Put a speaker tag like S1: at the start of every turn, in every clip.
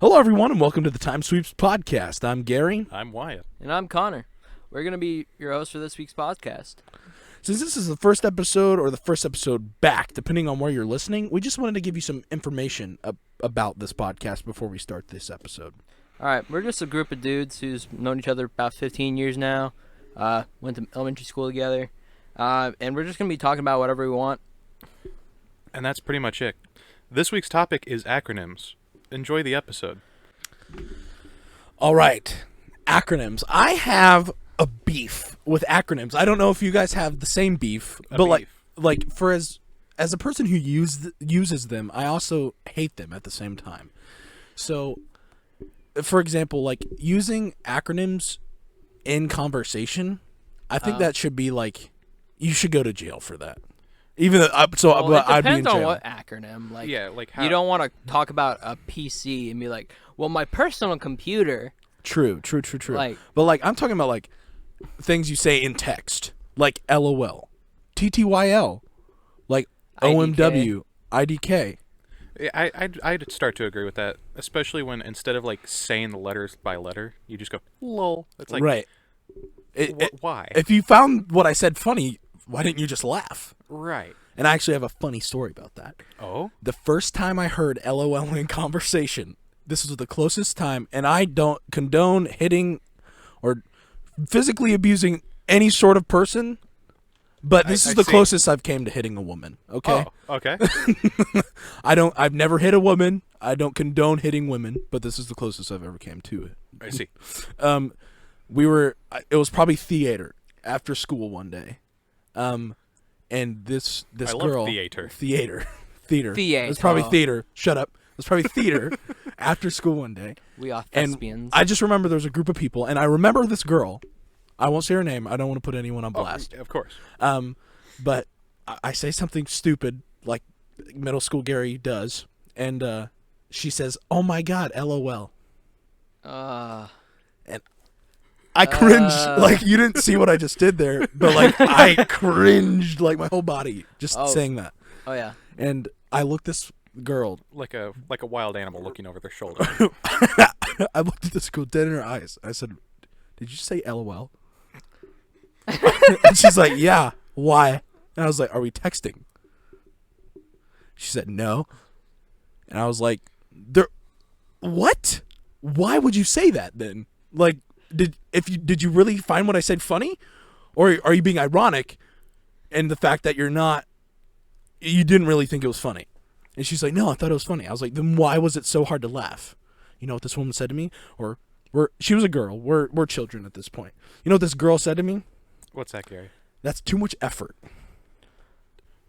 S1: Hello, everyone, and welcome to the Time Sweeps podcast. I'm Gary.
S2: I'm Wyatt.
S3: And I'm Connor. We're going to be your hosts for this week's podcast.
S1: Since this is the first episode or the first episode back, depending on where you're listening, we just wanted to give you some information about this podcast before we start this episode.
S3: All right, we're just a group of dudes who's known each other about 15 years now, went to elementary school together, and we're just going to be talking about whatever we want.
S2: And that's pretty much it. This week's topic is acronyms. Enjoy the episode.
S1: All right, acronyms. I have a beef with acronyms. I don't know if you guys have the same beef, but like for as a person who uses them, I also hate them at the same time. So, for example, like using acronyms in conversation, I think that should be like you should go to jail for that. Even though,
S3: It
S1: I'd be in
S3: depends on
S1: jail.
S3: what acronym. Like,
S2: Yeah, like how...
S3: you don't want to talk about a PC and be like, well, my personal computer.
S1: True.
S3: Like,
S1: But like I'm talking about like things you say in text, like LOL, TTYL, like OMW, IDK.
S2: Yeah, I'd start to agree with that, especially when instead of like saying the letters by letter, you just go lol. It's like
S1: Right.
S2: why?
S1: If you found what I said funny, why didn't you just laugh?
S2: Right.
S1: And I actually have a funny story about that.
S2: Oh?
S1: The first time I heard LOL in conversation, this was the closest time, and I don't condone hitting or physically abusing any sort of person, but this is the closest I've came to hitting a woman, okay?
S2: Oh, okay.
S1: I've never hit a woman. I don't condone hitting women, but this is the closest I've ever came to it.
S2: I see.
S1: It was probably theater after school one day. And this
S2: I
S1: girl,
S2: love theater.
S1: theater. It was
S3: Theater.
S1: probably theater. Shut up. It was probably theater after school one day.
S3: we are
S1: And
S3: thespians.
S1: I just remember there was a group of people, and I remember this girl. I won't say her name. I don't want to put anyone on blast.
S2: Of course.
S1: But I say something stupid like middle school Gary does, and she says, "Oh my God, LOL." I cringed. Like, you didn't see what I just did there, but like I cringed like my whole body just saying that.
S3: Oh, yeah.
S1: And I looked this girl.
S2: Like a wild animal looking over their shoulder.
S1: I looked at this girl dead in her eyes. I said, "Did you say LOL?" And she's like, "Yeah. Why?" And I was like, "Are we texting?" She said, "No." And I was like, "What? Why would you say that then? Like, did you really find what I said funny, or are you being ironic in the fact that you didn't really think it was funny?" And she's like, "No, I thought it was funny." I was like, "Then why was it so hard to laugh?" You know what this woman said to me? She was a girl. We're children at this point. You know what this girl said to me?
S2: What's that, Gary?
S1: "That's too much effort."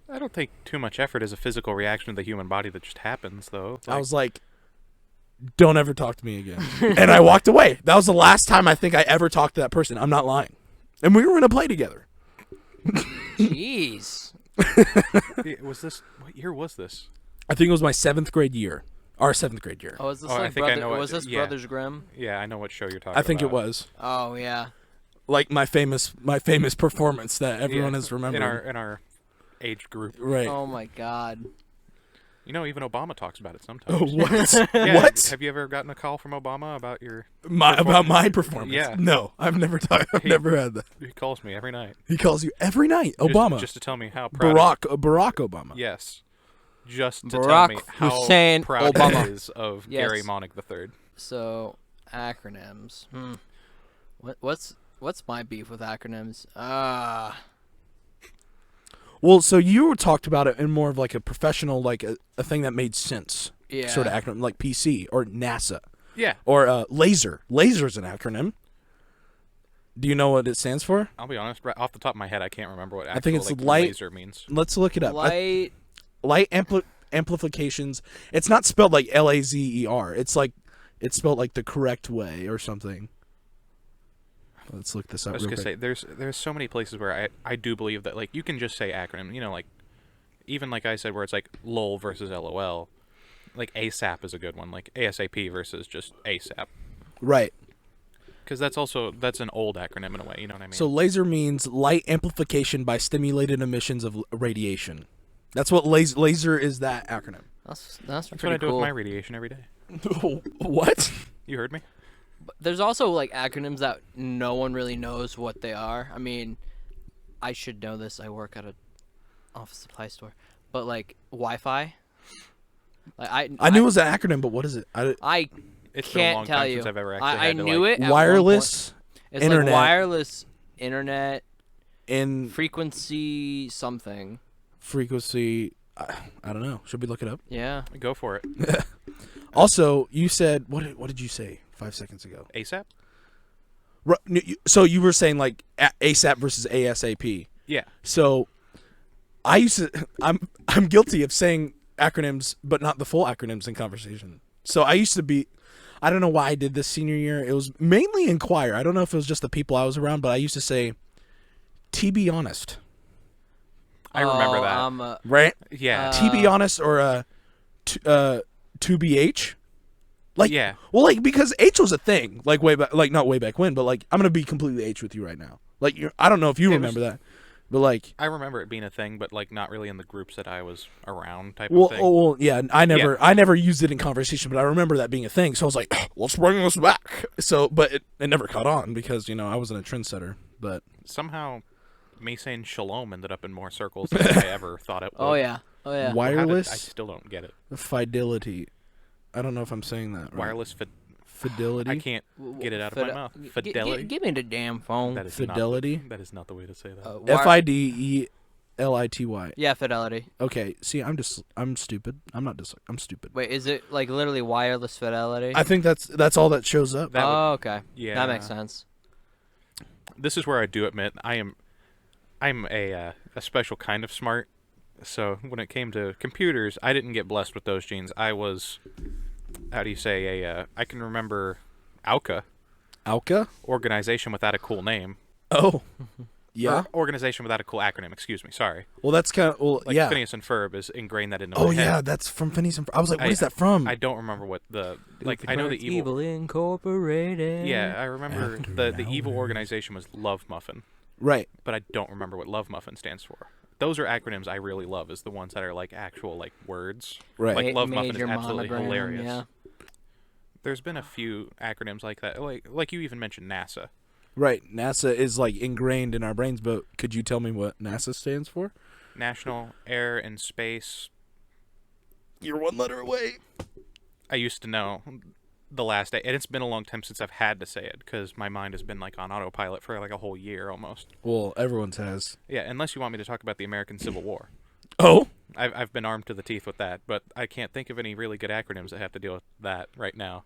S2: I don't think too much effort is a physical reaction to the human body that just happens, though.
S1: I was like, "Don't ever talk to me again." And I walked away. That was the last time I think I ever talked to that person. I'm not lying. And we were in a play together.
S3: Jeez.
S2: What year was this?
S1: I think it was my 7th grade year. Our 7th grade year.
S3: Oh, is this
S2: I
S3: like
S2: think I know
S3: was this
S2: yeah.
S3: Brothers Grimm?
S2: Yeah, I know what show you're talking about.
S1: I think it was.
S3: Oh, yeah.
S1: Like my famous performance that everyone has remembered.
S2: In our age group.
S1: Right.
S3: Oh, my God.
S2: You know, even Obama talks about it sometimes.
S1: Oh, what?
S2: Yeah,
S1: What?
S2: Have you ever gotten a call from Obama about your...
S1: About my performance?
S2: Yeah.
S1: No, I've never never had that.
S2: He calls me every night.
S1: He calls you every night. Obama.
S2: Just to tell me how proud...
S1: Barack Obama.
S2: Yes. Just to tell
S3: Barack
S2: me how
S3: Hussein
S2: proud
S3: Obama.
S2: he is of
S3: Yes.
S2: Gary Monnig III.
S3: So, acronyms. What's my beef with acronyms?
S1: Well, so you talked about it in more of like a professional, like a thing that made sense.
S3: Yeah.
S1: Sort of acronym, like PC or NASA.
S2: Yeah.
S1: Or laser. Laser's an acronym. Do you know what it stands for?
S2: I'll be honest, right off the top of my head, I can't remember what actual,
S1: I think it's
S2: like,
S1: light
S2: laser means.
S1: Let's look it up.
S3: Light.
S1: Light amplifications. It's not spelled like LAZER. It's spelled like the correct way or something. Let's look this up.
S2: I was
S1: real
S2: gonna
S1: quick.
S2: say there's so many places where I do believe that, like, you can just say acronym. You know, like, even like I said, where it's like LOL versus LOL. Like ASAP is a good one. Like ASAP versus just ASAP.
S1: Right.
S2: Because that's an old acronym in a way. You know what I mean?
S1: So laser means light amplification by stimulated emissions of radiation. That's what laser is. That acronym.
S3: That's
S2: that's
S3: pretty
S2: what I do
S3: cool.
S2: with my radiation every day.
S1: What?
S2: You heard me?
S3: But there's also like acronyms that no one really knows what they are. I mean, I should know this. I work at a office supply store, but like Wi-Fi. Like
S1: I knew it was an acronym, but what is it?
S3: I
S2: It's been a long
S3: can't tell
S2: time
S3: you.
S2: since I've ever actually
S3: I
S2: had to,
S3: knew
S2: like,
S3: it. At one
S1: wireless
S3: point. It's
S1: internet
S3: like wireless internet
S1: in
S3: frequency something.
S1: frequency. I don't know. Should we look it up?
S3: Yeah.
S2: Go for it.
S1: Also, you said what did you say 5 seconds ago?
S2: ASAP?
S1: So you were saying like ASAP versus ASAP.
S2: Yeah.
S1: So I used to. I'm guilty of saying acronyms, but not the full acronyms in conversation. So I used to be. I don't know why I did this senior year. It was mainly in choir. I don't know if it was just the people I was around, but I used to say, "To be honest."
S2: I remember that.
S1: Right?
S2: Yeah.
S1: To be honest, or to be H. Like,
S2: Yeah.
S1: Well, like, because H was a thing, like way back, like not way back when, but like I'm gonna be completely H with you right now. Like, I don't know if you remember that, but like,
S2: I remember it being a thing, but like not really in the groups that I was around type
S1: well,
S2: of thing.
S1: yeah, I never used it in conversation, but I remember that being a thing. So I was like, let's bring this back. So, but it never caught on because I wasn't a trendsetter. But
S2: Somehow, me saying shalom ended up in more circles than I ever thought it would.
S3: Oh yeah.
S2: How did-
S1: wireless
S2: I still don't get it.
S1: fidelity. I don't know if I'm saying that right.
S2: Wireless
S1: fidelity.
S2: I can't get it out of my mouth. Fidelity.
S3: Give me the damn phone.
S2: That is
S1: Fidelity?
S2: That is not the way to say that.
S1: FIDELITY.
S3: Yeah, fidelity.
S1: Okay, see, I'm stupid. I'm stupid.
S3: Wait, is it like literally wireless fidelity?
S1: I think that's all that shows up.
S2: That would-
S3: Oh, okay.
S2: yeah.
S3: That makes sense.
S2: This is where I do admit I'm a special kind of smart. So when it came to computers, I didn't get blessed with those genes. I was, how do you say, I can remember ALCA,
S1: Alka?
S2: organization without a cool name.
S1: Oh, yeah.
S2: Or organization without a cool acronym, excuse me, sorry.
S1: Well, that's kind of
S2: Like
S1: yeah.
S2: Phineas and Ferb is ingrained that into
S1: Oh
S2: my head.
S1: yeah, that's from Phineas and Ferb. I was like, what is that from?
S2: I don't remember what I know the evil.
S3: Incorporated.
S2: Yeah, I remember the evil organization was Love Muffin,
S1: right.
S2: but I don't remember what Love Muffin stands for. Those are acronyms I really love, is the ones that are like actual like words.
S1: Right.
S2: Like Love Muffin is
S3: Major
S2: absolutely
S3: monogram,
S2: hilarious.
S3: Yeah.
S2: There's been a few acronyms like that. Like you even mentioned NASA.
S1: Right. NASA is like ingrained in our brains, but could you tell me what NASA stands for?
S2: National Air and Space.
S1: You're one letter away.
S2: I used to know the last day, and it's been a long time since I've had to say it because my mind has been like on autopilot for like a whole year almost.
S1: Well, everyone's has.
S2: Yeah, unless you want me to talk about the American Civil War.
S1: Oh.
S2: I've been armed to the teeth with that, but I can't think of any really good acronyms that have to deal with that right now.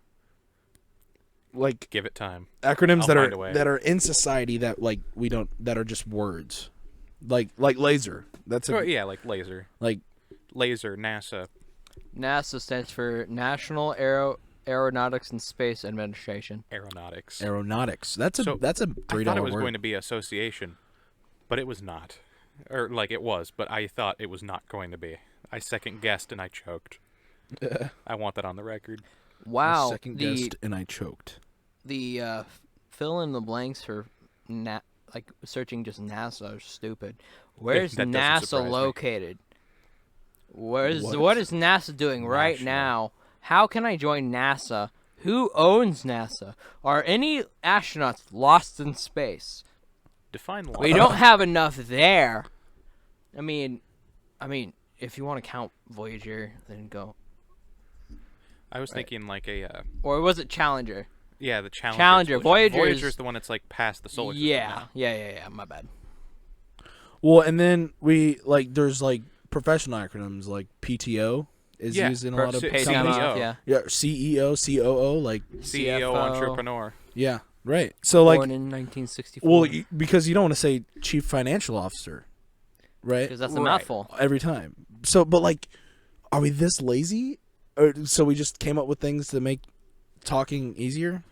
S1: Like
S2: Give it time.
S1: acronyms
S2: I'll find a way.
S1: that are in society that like we don't that are just words. Like laser. That's a
S2: Yeah, like laser.
S1: like
S2: Laser, NASA.
S3: NASA stands for National Aeronautics and Space Administration.
S2: Aeronautics.
S1: aeronautics. That's a
S2: So,
S1: $3
S2: I thought it was
S1: word.
S2: going to be association, but it was not. Or like it was, but I thought it was not going to be. I second guessed and I choked. I want that on the record.
S3: Wow.
S1: Second guessed and I choked.
S3: The fill in the blanks for like searching just NASA are stupid. Where's
S2: That doesn't
S3: NASA
S2: surprise me.
S3: located? What is
S1: What?
S3: NASA doing right
S2: National.
S3: now? How can I join NASA? Who owns NASA? Are any astronauts lost in space?
S2: Define law.
S3: We don't have enough there. I mean, if you want to count Voyager, then go.
S2: I was thinking like a
S3: Or was it Challenger?
S2: yeah, the Challenger.
S3: Challenger.
S2: explosion.
S3: Voyager's-
S2: Voyager's the one that's like past the solar system.
S3: Yeah,
S2: now.
S3: yeah. My bad.
S1: Well, and then we like there's like professional acronyms like PTO is
S2: Yeah,
S1: used in a
S2: or
S1: lot of
S2: C-
S1: companies.
S2: CEO.
S3: Time off, yeah.
S1: Yeah, CEO, COO, like
S2: CEO
S3: CFO.
S2: entrepreneur.
S1: yeah, right. So like,
S3: Born in 1964.
S1: well, because you don't want to say chief financial officer, right?
S3: Because that's a
S2: Right.
S3: mouthful.
S1: Every time. So, but like, are we this lazy, or so we just came up with things to make talking easier?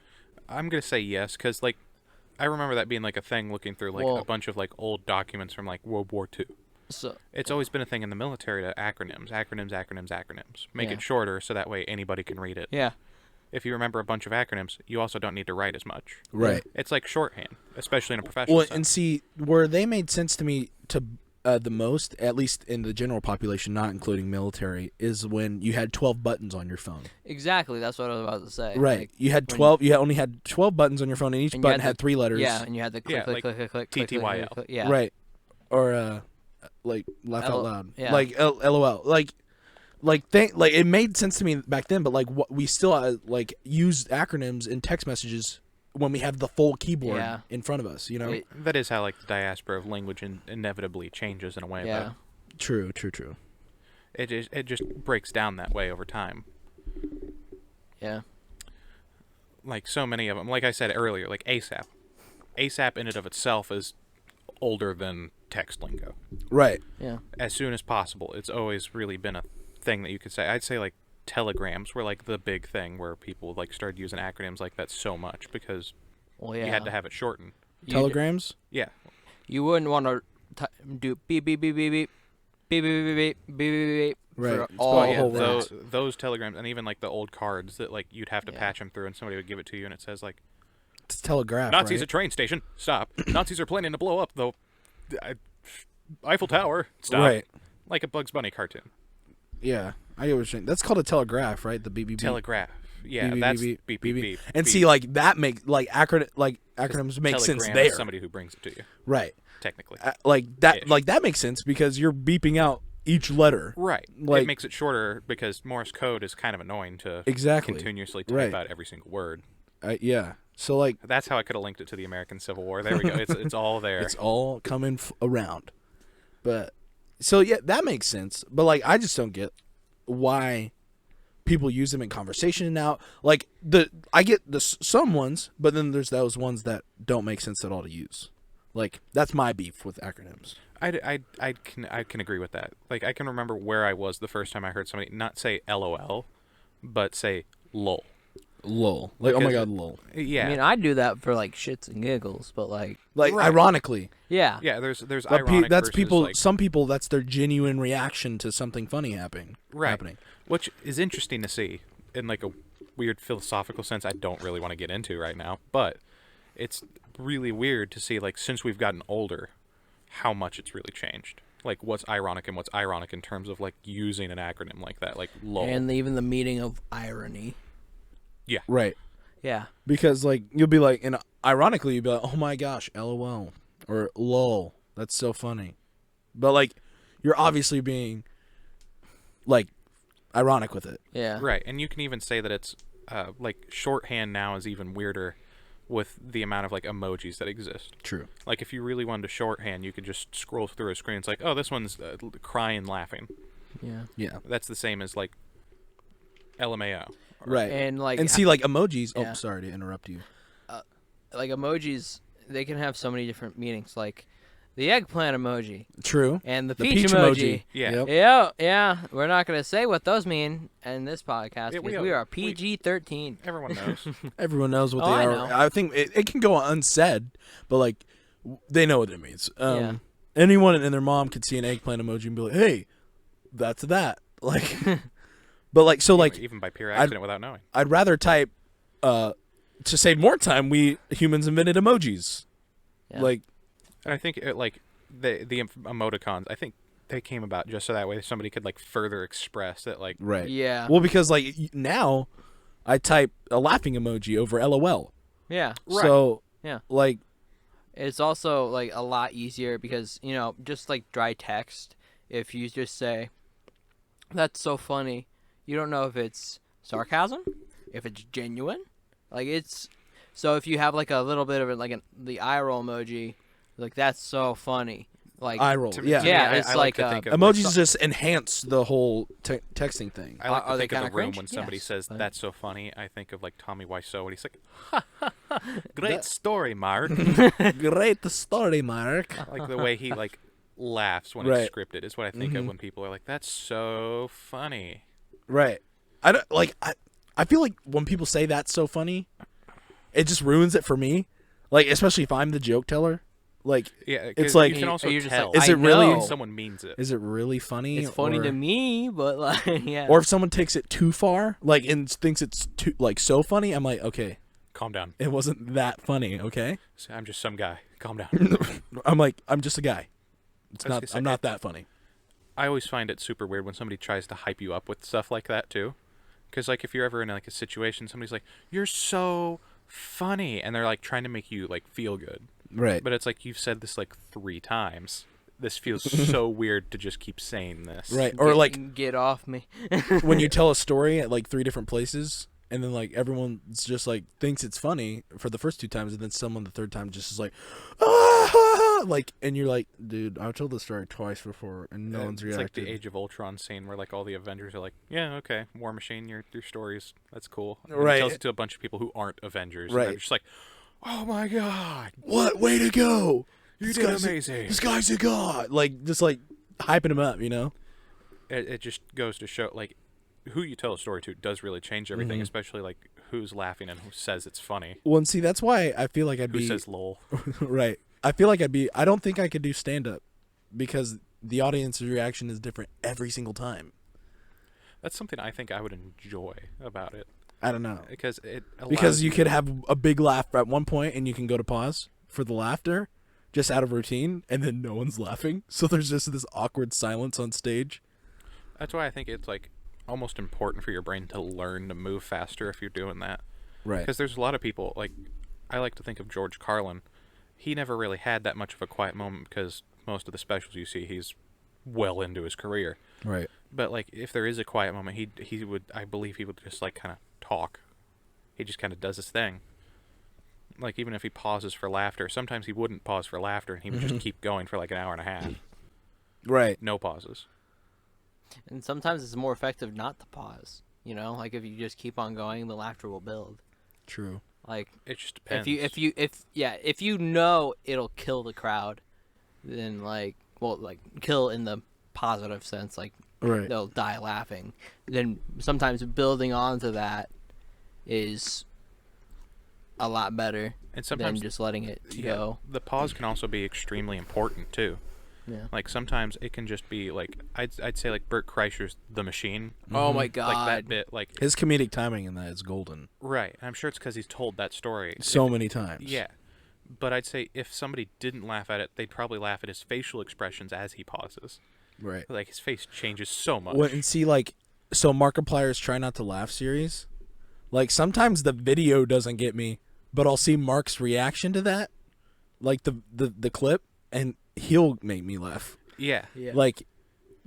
S2: I'm gonna say yes, because like I remember that being like a thing looking through like
S3: Well-
S2: a bunch of like old documents from like World War II.
S3: So
S2: It's always been a thing in the military to acronyms. Make
S3: Yeah.
S2: it shorter so that way anybody can read it.
S3: yeah,
S2: If you remember a bunch of acronyms, you also don't need to write as much.
S1: Right.
S2: It's like shorthand, especially in a professional
S1: Well,
S2: sense.
S1: and see where they made sense to me to the most, at least in the general population, not including military, is when you had 12 buttons on your phone.
S3: Exactly. That's what I was about to say.
S1: Right.
S3: Like,
S1: You had
S3: when-
S1: 12. You only had 12 buttons on your phone, and each
S3: And you
S1: button
S3: had
S1: had
S3: the-
S1: 3 letters.
S3: Yeah, and you had the click,
S2: Yeah,
S3: click,
S2: like
S3: click, click, click, click, click,
S2: TTYL.
S3: click, click, yeah.
S1: Right. Or like laugh out loud.
S3: yeah.
S1: Like LOL. Like it made sense to me back then, but like what we still like use acronyms in text messages when we have the full keyboard
S3: Yeah.
S1: in front of us. You know.
S3: It-
S2: That is how like the diaspora of language inevitably changes in a way.
S3: yeah.
S1: True.
S2: It just breaks down that way over time.
S3: Yeah.
S2: Like so many of them. Like I said earlier, like ASAP. ASAP in and of itself is older than text lingo.
S1: Right.
S3: Yeah.
S2: As soon as possible, it's always really been a thing that you could say. I'd say like telegrams were like the big thing where people like started using acronyms like that so much because
S3: Well, yeah.
S2: you had to have it shortened.
S1: Telegrams.
S2: Yeah.
S3: You wouldn't want to do beep beep beep beep beep beep beep beep beep beep beep
S1: Right.
S3: for
S1: It's
S3: all
S1: probably
S3: whole
S2: those,
S3: words.
S2: those telegrams and even like the old cards that like you'd have to
S3: Yeah.
S2: patch them through and somebody would give it to you and it says like
S1: It's telegraph.
S2: Nazis
S1: right?
S2: at train station, stop. Nazis are planning to blow up the Eiffel Tower, stop.
S1: Right.
S2: Like a Bugs Bunny cartoon.
S1: Yeah. I get what you're saying. That's called a telegraph, right? The beep beep beep.
S2: Telegraph. Yeah,
S1: Beep, beep,
S2: that's
S1: beep,
S2: beep
S1: beep,
S2: beep
S1: beep.
S2: beep.
S1: And
S2: beep.
S1: see, like that make acronyms make sense
S2: Telegram
S1: there.
S2: is somebody who brings it to you,
S1: Right.
S2: technically.
S1: Like
S2: Ish.
S1: that makes sense because you're beeping out each letter.
S2: Right.
S1: Like-
S2: It makes it shorter because Morse code is kind of annoying to
S1: Exactly.
S2: continuously type
S1: Right.
S2: out every single word.
S1: Yeah. So like
S2: That's how I could have linked it to the American Civil War. There we go. It's all there.
S1: it's all coming around. But so yeah, that makes sense. But like I just don't get why people use them in conversation now. Like I get some ones, but then there's those ones that don't make sense at all to use. Like that's my beef with acronyms.
S2: I can agree with that. Like I can remember where I was the first time I heard somebody not say LOL, but say LOL.
S1: Lol. Like oh my
S2: Because-
S1: god, lol.
S2: Yeah.
S3: I mean, I do that for like shits and giggles, but like,
S1: Like
S2: Right.
S1: ironically.
S3: yeah.
S2: yeah, there's
S1: But
S2: ironic
S1: that's
S2: versus,
S1: people.
S2: like,
S1: Some people. That's their genuine reaction to something funny happening.
S2: right.
S1: Happening.
S2: Which is interesting to see in like a weird philosophical sense I don't really want to get into right now, but it's really weird to see like since we've gotten older how much it's really changed. Like what's ironic and what's ironic in terms of like using an acronym like that, like LOL.
S3: And even the meaning of irony.
S1: Right.
S3: Yeah.
S1: Because like you'll be like, and ironically you'll be like, oh my gosh, LOL or lol. That's so funny. But like, you're obviously being like ironic with it.
S3: Yeah.
S2: Right, and you can even say that it's like shorthand now is even weirder with the amount of like emojis that exist.
S1: True.
S2: Like if you really wanted to shorthand, you could just scroll through a screen. It's like, oh, this one's crying, laughing.
S3: Yeah.
S1: Yeah.
S2: That's the same as like LMAO.
S1: Right.
S3: And like,
S1: And see, like emojis.
S3: Yeah.
S1: Oh, sorry to interrupt you.
S3: like emojis, they can have so many different meanings. Like the eggplant emoji
S1: True.
S3: and the,
S1: The
S3: peach,
S1: peach
S3: emoji.
S1: emoji.
S2: Yeah.
S1: Yep.
S3: Yeah, yeah. We're not gonna say what those mean in this podcast
S2: Yeah,
S3: because we are PG-13.
S2: Everyone knows.
S1: Everyone knows what
S3: Oh,
S1: they
S3: I
S1: are.
S3: know.
S1: I think it can go unsaid, but like they know what it means.
S3: Yeah.
S1: Anyone and their mom could see an eggplant emoji and be like, "Hey, that's that." Like, but like so like
S2: even by pure accident without knowing.
S1: I'd rather type to save more time. We humans invented emojis.
S3: Yeah.
S1: Like
S2: And I think like the emoticons, I think they came about just so that way somebody could like further express that like
S1: right.
S3: Yeah.
S1: Well, because like now I type a laughing emoji over LOL.
S3: Yeah.
S2: Right.
S1: So
S3: Yeah.
S1: like
S3: It's also like a lot easier because, you know, just like dry text, if you just say, "That's so funny," you don't know if it's sarcasm, if it's genuine. Like it's so if you have like a little bit of it, like the eye roll emoji, like that's so funny. Like
S1: eye roll.
S2: to-
S1: Yeah.
S2: to me,
S3: Yeah,
S2: I
S3: it's
S2: like
S3: like,
S2: to think of
S1: Emojis just enhance the whole texting thing.
S2: I like
S3: Are
S2: to
S3: they
S2: think of the
S3: kinda
S2: room
S3: cringe?
S2: when somebody
S3: Yes,
S2: says
S3: but-
S2: that's so funny. I think of like Tommy Wiseau when he's like, "Great story, Mark."
S1: Great story, Mark.
S2: Like the way he like laughs when
S1: Right.
S2: it's scripted is what I think of when people are like, "That's so funny."
S1: Right. I don't like. I feel like when people say that's so funny, it just ruins it for me. Like especially if I'm the joke teller. Like,
S2: Yeah,
S1: It's
S2: 'cause
S1: like-
S2: you can also
S3: You're just
S2: tell
S3: like,
S1: Is
S3: I
S1: it really-
S3: know.
S2: when someone means it.
S1: is it really funny?
S3: It's funny
S1: or,
S3: to me, but like, yeah.
S1: Or if someone takes it too far, like and thinks it's too like so funny, I'm like, okay,
S2: Calm down.
S1: it wasn't that funny. Okay.
S2: I'm just some guy. Calm down.
S1: I'm like, I'm just a guy. It's
S2: I was
S1: not.
S2: gonna say,
S1: I'm not that funny.
S2: I always find it super weird when somebody tries to hype you up with stuff like that too, because like if you're ever in like a situation, somebody's like, "You're so funny," and they're like trying to make you like feel good,
S1: Right.
S2: but it's like you've said this like 3 times. This feels so weird to just keep saying this.
S1: Right. Or like
S3: get off me.
S1: when you tell a story at like 3 different places, and then like everyone's just like thinks it's funny for the first 2 times, and then someone the third time just is like, ah! Like, and you're like, dude, I've told this story twice before, and no one's
S2: It's like
S1: reacted.
S2: the Age of Ultron scene where like all the Avengers are like, "Yeah, okay, War Machine, your stories, that's cool." And
S1: Right.
S2: He tells it to a bunch of people who aren't Avengers. And
S1: Right.
S2: they're just like, "Oh my god,
S1: What? Way to go!
S2: you
S1: This
S2: did
S1: guy's
S2: amazing!"
S1: This guy's a god. Like, just like hyping him up, you know?
S2: It just goes to show like who you tell a story to does really change everything,
S1: Mm-hmm.
S2: especially like who's laughing and who says it's funny.
S1: Well, and see, that's why I feel like I'd
S2: Who
S1: be
S2: says lol?
S1: right. I feel like I don't think I could do stand up because the audience's reaction is different every single time.
S2: That's something I think I would enjoy about it
S1: I don't know.
S2: because it allows
S1: Because you could have a big laugh at one point and you can go to pause for the laughter just out of routine, and then no one's laughing. So there's just this awkward silence on stage.
S2: That's why I think it's like almost important for your brain to learn to move faster if you're doing that.
S1: Right.
S2: Because there's a lot of people, like, I like to think of George Carlin. He never really had that much of a quiet moment because most of the specials you see, he's well into his career.
S1: Right.
S2: But, like, if there is a quiet moment, he would, I believe he would just, like, kind of talk. He just kind of does his thing. Like, even if he pauses for laughter, sometimes he wouldn't pause for laughter, and he would just keep going for, like, an hour and a half.
S1: Right.
S2: No pauses.
S3: And sometimes it's more effective not to pause. You know, like if you just keep on going, the laughter will build.
S1: True.
S3: Like
S2: It just depends.
S3: if you know it'll kill the crowd, then like kill in the positive sense, like
S1: Right.
S3: they'll die laughing. Then sometimes building onto that is a lot better
S2: And sometimes
S3: than just letting it go.
S2: the pause can also be extremely important, too.
S3: Yeah.
S2: Like sometimes it can just be like I'd say like Bert Kreischer's The Machine,
S3: Oh my god.
S2: like that bit, like
S1: His comedic timing in that is golden.
S2: right. And I'm sure it's because he's told that story
S1: So many times.
S2: Yeah, but I'd say if somebody didn't laugh at it, they'd probably laugh at his facial expressions as he pauses.
S1: Right.
S2: Like his face changes so much.
S1: Well, and see, like, so Markiplier's Try Not to Laugh series, like, sometimes the video doesn't get me, but I'll see Mark's reaction to that, like the clip, and he'll make me laugh.
S2: Yeah,
S3: Yeah.
S1: Like,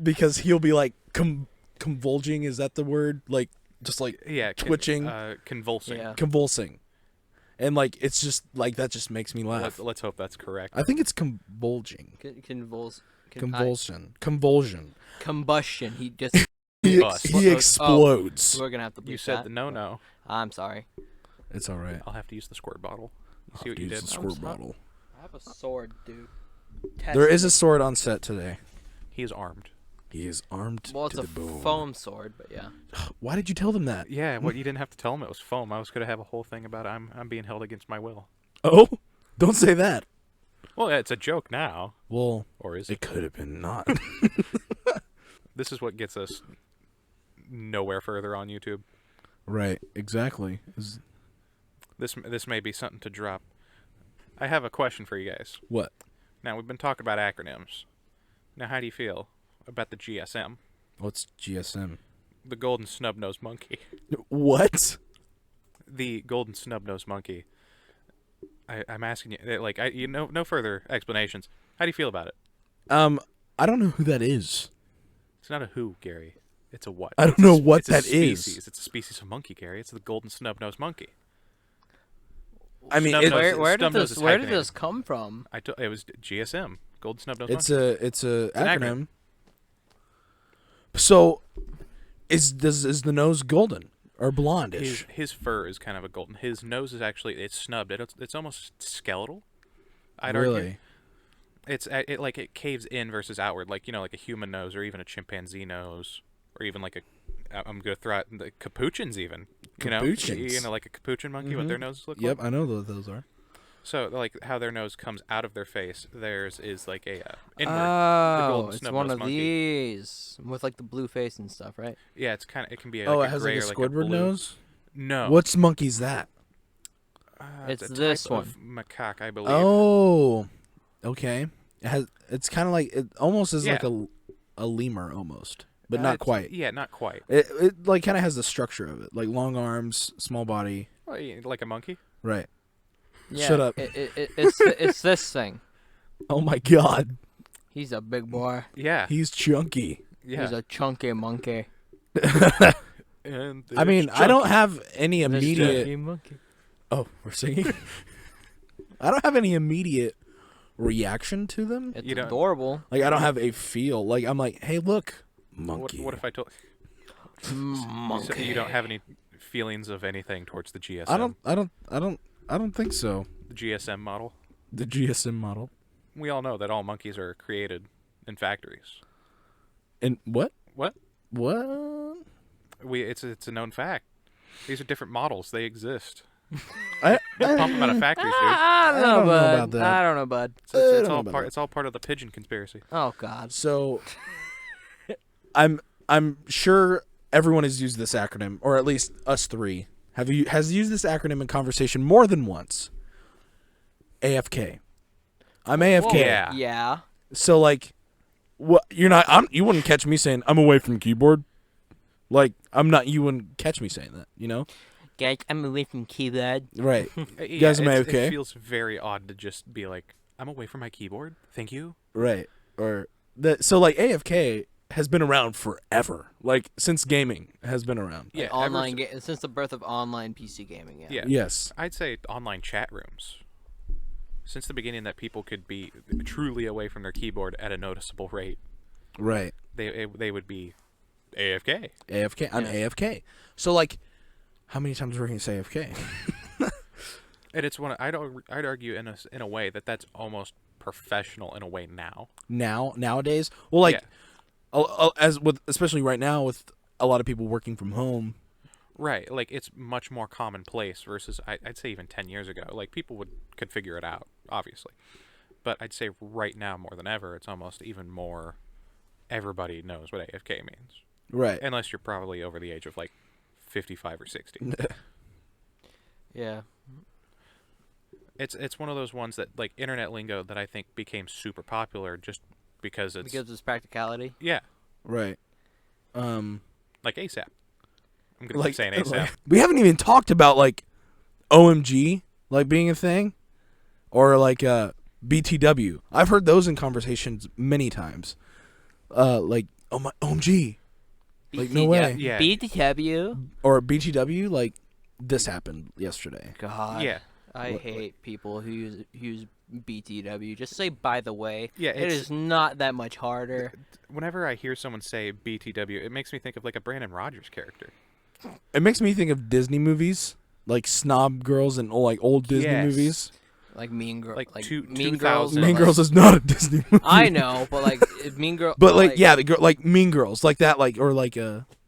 S1: because he'll be like convulging, is that the word? Like, just like
S2: yeah,
S1: twitching,
S2: convulsing.
S3: Yeah.
S1: convulsing. And like, it's just like, that just makes me laugh.
S2: Let's hope that's correct.
S1: I think it's convulging. Convulsion.
S3: Combustion. He just.
S2: Bust.
S1: He explodes.
S3: We're gonna have to.
S2: You
S3: bleep
S2: said
S3: that.
S2: the no.
S3: I'm sorry.
S1: It's all right.
S2: I'll have to use the squirt bottle. You see what you
S1: Use
S2: did?
S1: the squirt bottle.
S3: I have a sword, dude.
S1: There is a sword on set today.
S2: He is armed.
S1: He is armed
S3: Well, it's
S1: to
S3: a
S1: the bone.
S3: foam sword, but yeah.
S1: Why did you tell them that?
S2: Yeah, what you didn't have to tell him it was foam. I was gonna have a whole thing about I'm being held against my will.
S1: Oh, don't say that.
S2: Well, yeah, it's a joke now,
S1: Well,
S2: or is it?
S1: it could have been not.
S2: This is what gets us nowhere further on YouTube.
S1: Right, exactly.
S2: This may be something to drop. I have a question for you guys.
S1: What?
S2: Now we've been talking about acronyms. Now, how do you feel about the GSM,
S1: What's GSM?
S2: the Golden Snub-Nosed Monkey?
S1: What?
S2: The Golden Snub-Nosed Monkey. I'm asking you, like, no further explanations. How do you feel about it?
S1: I don't know who that is.
S2: It's not a who, Gary. It's a what.
S1: I don't know what
S2: it's a
S1: that is.
S2: species. It's a species of monkey, Gary. It's the Golden Snub-Nosed Monkey.
S1: I mean,
S2: Snub-nose-
S3: Where did
S2: Snub-nose
S3: this
S2: is
S3: where did
S2: hyphenated.
S3: this come from?
S2: It was GSM, Golden Snub-Nosed
S1: it's
S2: Monkey.
S1: a
S2: an acronym.
S1: acronym. So, is the nose golden or blondish?
S2: His fur is kind of a golden. His nose is actually it's snubbed. It's almost skeletal. I'd argue.
S1: Really?
S2: It caves in versus outward, like like a human nose or even a chimpanzee nose, or even like I'm gonna throw out the capuchins even.
S1: Capuchins.
S2: Like a capuchin monkey, what their noses look
S1: Yep,
S2: like.
S1: I know what those are.
S2: So like how their nose comes out of their face, theirs is like a inward.
S3: Oh,
S2: golden
S3: it's
S2: snub-nosed
S3: one of
S2: monkey.
S3: these with like the blue face and stuff, right?
S2: Yeah, it can be.
S1: Oh,
S2: like
S1: it has
S2: gray
S1: like a
S2: or
S1: Squidward
S2: blue.
S1: nose.
S2: No.
S1: What's monkey's that?
S3: It's
S2: a
S3: this
S2: type
S3: one.
S2: of macaque, I believe.
S1: Oh, okay. It's kind of like it almost is
S2: Yeah.
S1: like a lemur almost, but not
S2: It's-
S1: quite.
S2: Yeah, not quite.
S1: It like kind of has the structure of it, like long arms, small body.
S2: Well, yeah, like a monkey.
S1: Right.
S3: Yeah,
S1: Shut up.
S3: It's this thing.
S1: Oh my god.
S3: He's a big boy.
S2: Yeah.
S1: He's chunky.
S2: Yeah.
S3: He's a chunky monkey.
S2: And
S1: I mean, I don't have any
S3: This
S1: immediate.
S3: chunky monkey.
S1: Oh, we're singing. I don't have any immediate reaction to them.
S3: It's
S2: You don't-
S3: adorable.
S1: Like I don't have a feel. Like I'm like, hey, look,
S2: What,
S1: monkey.
S2: what if I told? So
S3: Monkey.
S2: you don't have any feelings of anything towards the GSM?
S1: I don't think so.
S2: The GSM model.
S1: The GSM model.
S2: We all know that all monkeys are created in factories.
S1: And what?
S2: What?
S1: What?
S2: It's a known fact. These are different models. They exist.
S1: I
S2: Don't pump them out of factories, dude.
S3: I don't
S1: I
S3: know,
S1: don't know
S3: bud.
S1: about that.
S3: I don't know, bud.
S2: So it's,
S1: I
S2: it's
S1: don't know
S2: all
S1: about
S2: part.
S1: that.
S2: It's all part of the pigeon conspiracy.
S3: Oh God.
S1: So I'm sure everyone has used this acronym, or at least us three has used this acronym in conversation more than once. AFK. I'm AFK.
S2: Whoa. Yeah.
S3: Yeah.
S1: So like, what you're not? You wouldn't catch me saying I'm away from keyboard. Like I'm not. You wouldn't catch me saying that. You know?
S3: Guys, I'm away from keyboard.
S1: Right.
S2: You
S1: guys am I okay?
S2: It feels very odd to just be like, I'm away from my keyboard. Thank you.
S1: Right. Or that. So like AFK has been around forever. Like since gaming has been around.
S2: Yeah.
S3: Like, online since the birth of online PC gaming. Yeah.
S2: Yeah.
S1: Yes.
S2: I'd say online chat rooms. Since the beginning, that people could be truly away from their keyboard at a noticeable rate.
S1: Right.
S2: They would be AFK.
S1: AFK. I'm
S3: Yeah.
S1: AFK. So like, how many times are we gonna say AFK?
S2: And it's one I'd argue in a way that's almost professional in a way now.
S1: Nowadays, well, like
S2: Yeah.
S1: as with especially right now with a lot of people working from home.
S2: Right, like it's much more commonplace versus I'd say even 10 years ago. Like people could figure it out, obviously, but I'd say right now more than ever, it's almost even more. Everybody knows what AFK means,
S1: Right.
S2: unless you're probably over the age of like 55 or 60.
S3: Yeah.
S2: It's one of those ones that like internet lingo that I think became super popular just because it's
S3: Because it's practicality.
S2: yeah,
S1: Right.
S2: like ASAP. I'm gonna
S1: Like
S2: keep saying ASAP.
S1: we haven't even talked about like OMG like being a thing, or like BTW. I've heard those in conversations many times. Like oh my OMG, like no way.
S2: Yeah.
S3: BTW.
S1: Or BTW. Like this happened yesterday.
S3: God.
S2: Yeah.
S3: I
S1: What-
S3: hate people who use BTW. Just say by the way.
S2: Yeah,
S3: It
S2: it's-
S3: is not that much harder.
S2: Whenever I hear someone say BTW, it makes me think of like a Brandon Rogers character.
S1: It makes me think of Disney movies, like Snob Girls and like old Disney
S2: Yes.
S1: movies.
S3: Like Mean Girls.
S2: Like
S3: Mean Girls.
S2: 2000.
S3: are
S1: Mean
S3: like-
S1: Girls is not a Disney movie.
S3: I know, but like Mean Girl.
S1: But like yeah, the girl like Mean Girls, like that, like or like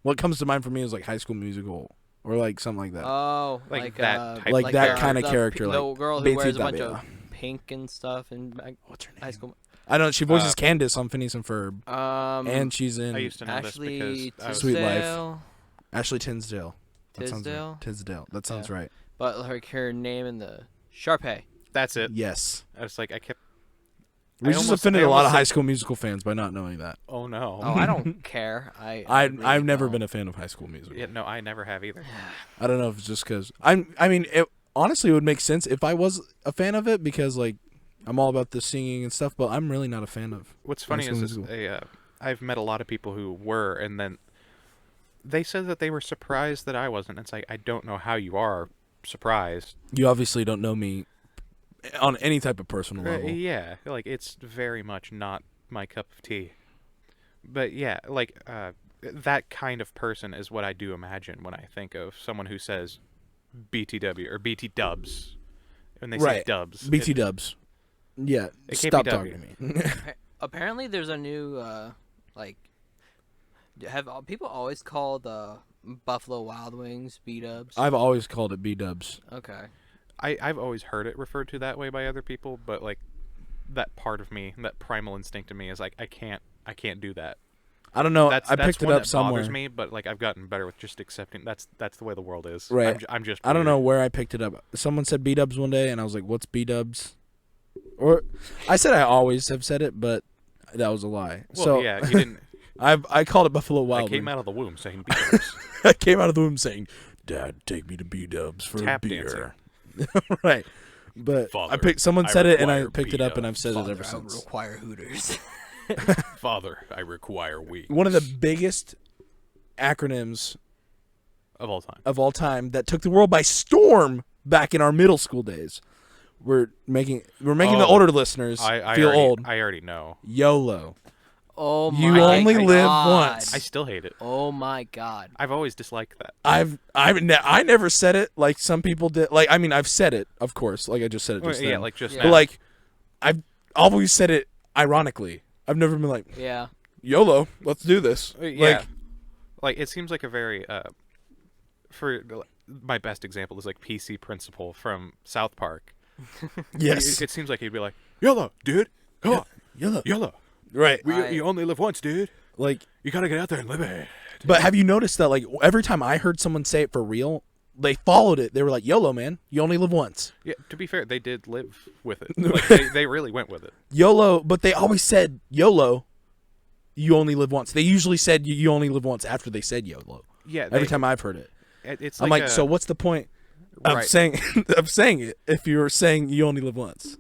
S1: what comes to mind for me is like High School Musical or like something like that.
S3: Oh,
S2: Like that type
S1: Like that
S3: the-
S1: kinda
S3: the-
S1: character,
S3: The
S1: like
S3: girl who wears a bunch
S1: BTW.
S3: of pink and stuff in
S1: What's her name?
S3: high school.
S1: I know she voices Candace on Phineas and Ferb, and she's in
S2: I used to know
S3: Ashley
S2: this because I was,
S1: Sweet Life.
S3: Tisdale,
S1: Ashley Tisdale. That sounds right.
S3: Tisdale?
S1: Tisdale. That sounds
S3: Yeah.
S1: right.
S3: but like her name in the Sharpay.
S2: that's it.
S1: Yes.
S2: I was like, I kept.
S1: We
S2: I
S1: just
S2: almost-
S1: offended
S2: I
S1: a lot
S2: almost
S1: of
S2: said-
S1: High School Musical fans by not knowing that.
S2: Oh no.
S3: Oh, I don't care.
S1: I've never been a fan of High School Musical.
S2: Yeah, no, I never have either.
S1: I don't know if it's just because I mean, it honestly would make sense if I was a fan of it because like I'm all about the singing and stuff, but I'm really not a fan of.
S2: What's funny
S1: School
S2: is
S1: Musical.
S2: I've met a lot of people who were, and then they said that they were surprised that I wasn't. It's like I don't know how you are surprised.
S1: You obviously don't know me on any type of personal level.
S2: Yeah, like it's very much not my cup of tea. But yeah, like that kind of person is what I do imagine when I think of someone who says BTW or BT dubs. When they say
S1: Right.
S2: dubs.
S1: BT
S2: it-
S1: Dubs. Yeah,
S2: It can't
S1: stop
S2: be
S1: talking
S2: W.
S1: to me.
S3: Apparently, there's a new like. Have people always called Buffalo Wild Wings B-dubs?
S1: I've always called it B Dubs.
S3: Okay.
S2: I've always heard it referred to that way by other people, but like that part of me, that primal instinct in me is like I can't do that.
S1: I don't know.
S2: That's
S1: I picked it
S2: one
S1: up
S2: that
S1: somewhere.
S2: bothers me, but like I've gotten better with just accepting that's the way the world is.
S1: Right.
S2: I'm just
S1: I don't
S2: weird.
S1: know where I picked it up. Someone said B Dubs one day, and I was like, "What's B Dubs?" Or I said I always have said it, but that was a lie.
S2: Well,
S1: so
S2: yeah, you didn't.
S1: I called it Buffalo
S2: I
S1: Wild
S2: came
S1: Wings.
S2: out of the womb saying B-dubs.
S1: I came out of the womb saying, "Dad, take me to B-dubs for
S2: Tap
S1: a beer."
S2: dancing.
S1: Right. But
S2: Father,
S1: someone
S2: I
S1: said it, and I
S2: require
S1: picked it up, and I've
S2: B-dubs.
S1: said it
S3: Father,
S1: ever
S3: I
S1: since.
S3: require Hooters.
S2: Father, I require wings.
S1: One of the biggest acronyms
S2: of all time.
S1: of all time that took the world by storm back in our middle school days. We're making the older listeners feel old.
S2: I already know.
S1: YOLO.
S3: Oh my
S1: You only live
S3: God.
S1: once.
S2: I still hate it.
S3: Oh my God.
S2: I've always disliked that.
S1: I never said it like some people did. Like, I mean, I've said it, of course. Like I just said it just
S2: yeah,
S1: then.
S2: like just
S3: Yeah.
S1: But
S2: now.
S1: like, I've always said it ironically. I've never been like,
S3: Yeah.
S1: YOLO, let's do this.
S2: Yeah. Like it seems like a very for my best example is like PC Principal from South Park.
S1: Yes.
S2: It seems like he'd be like, "YOLO, dude. Come on.
S1: YOLO.
S2: YOLO.
S1: Right.
S2: You only live once, dude.
S1: Like,
S2: You got to get out there and live it."
S1: but have you noticed that like every time I heard someone say it for real, they followed it. They were like, YOLO, man. You only live once.
S2: Yeah, to be fair, they did live with it. Like, they really went with it.
S1: YOLO, but they always said YOLO, you only live once. They usually said you only live once after they said YOLO.
S2: Yeah,
S1: Every time I've heard it.
S2: It's
S1: I'm like, so what's the point of
S2: Right.
S1: saying it if you're saying you only live once?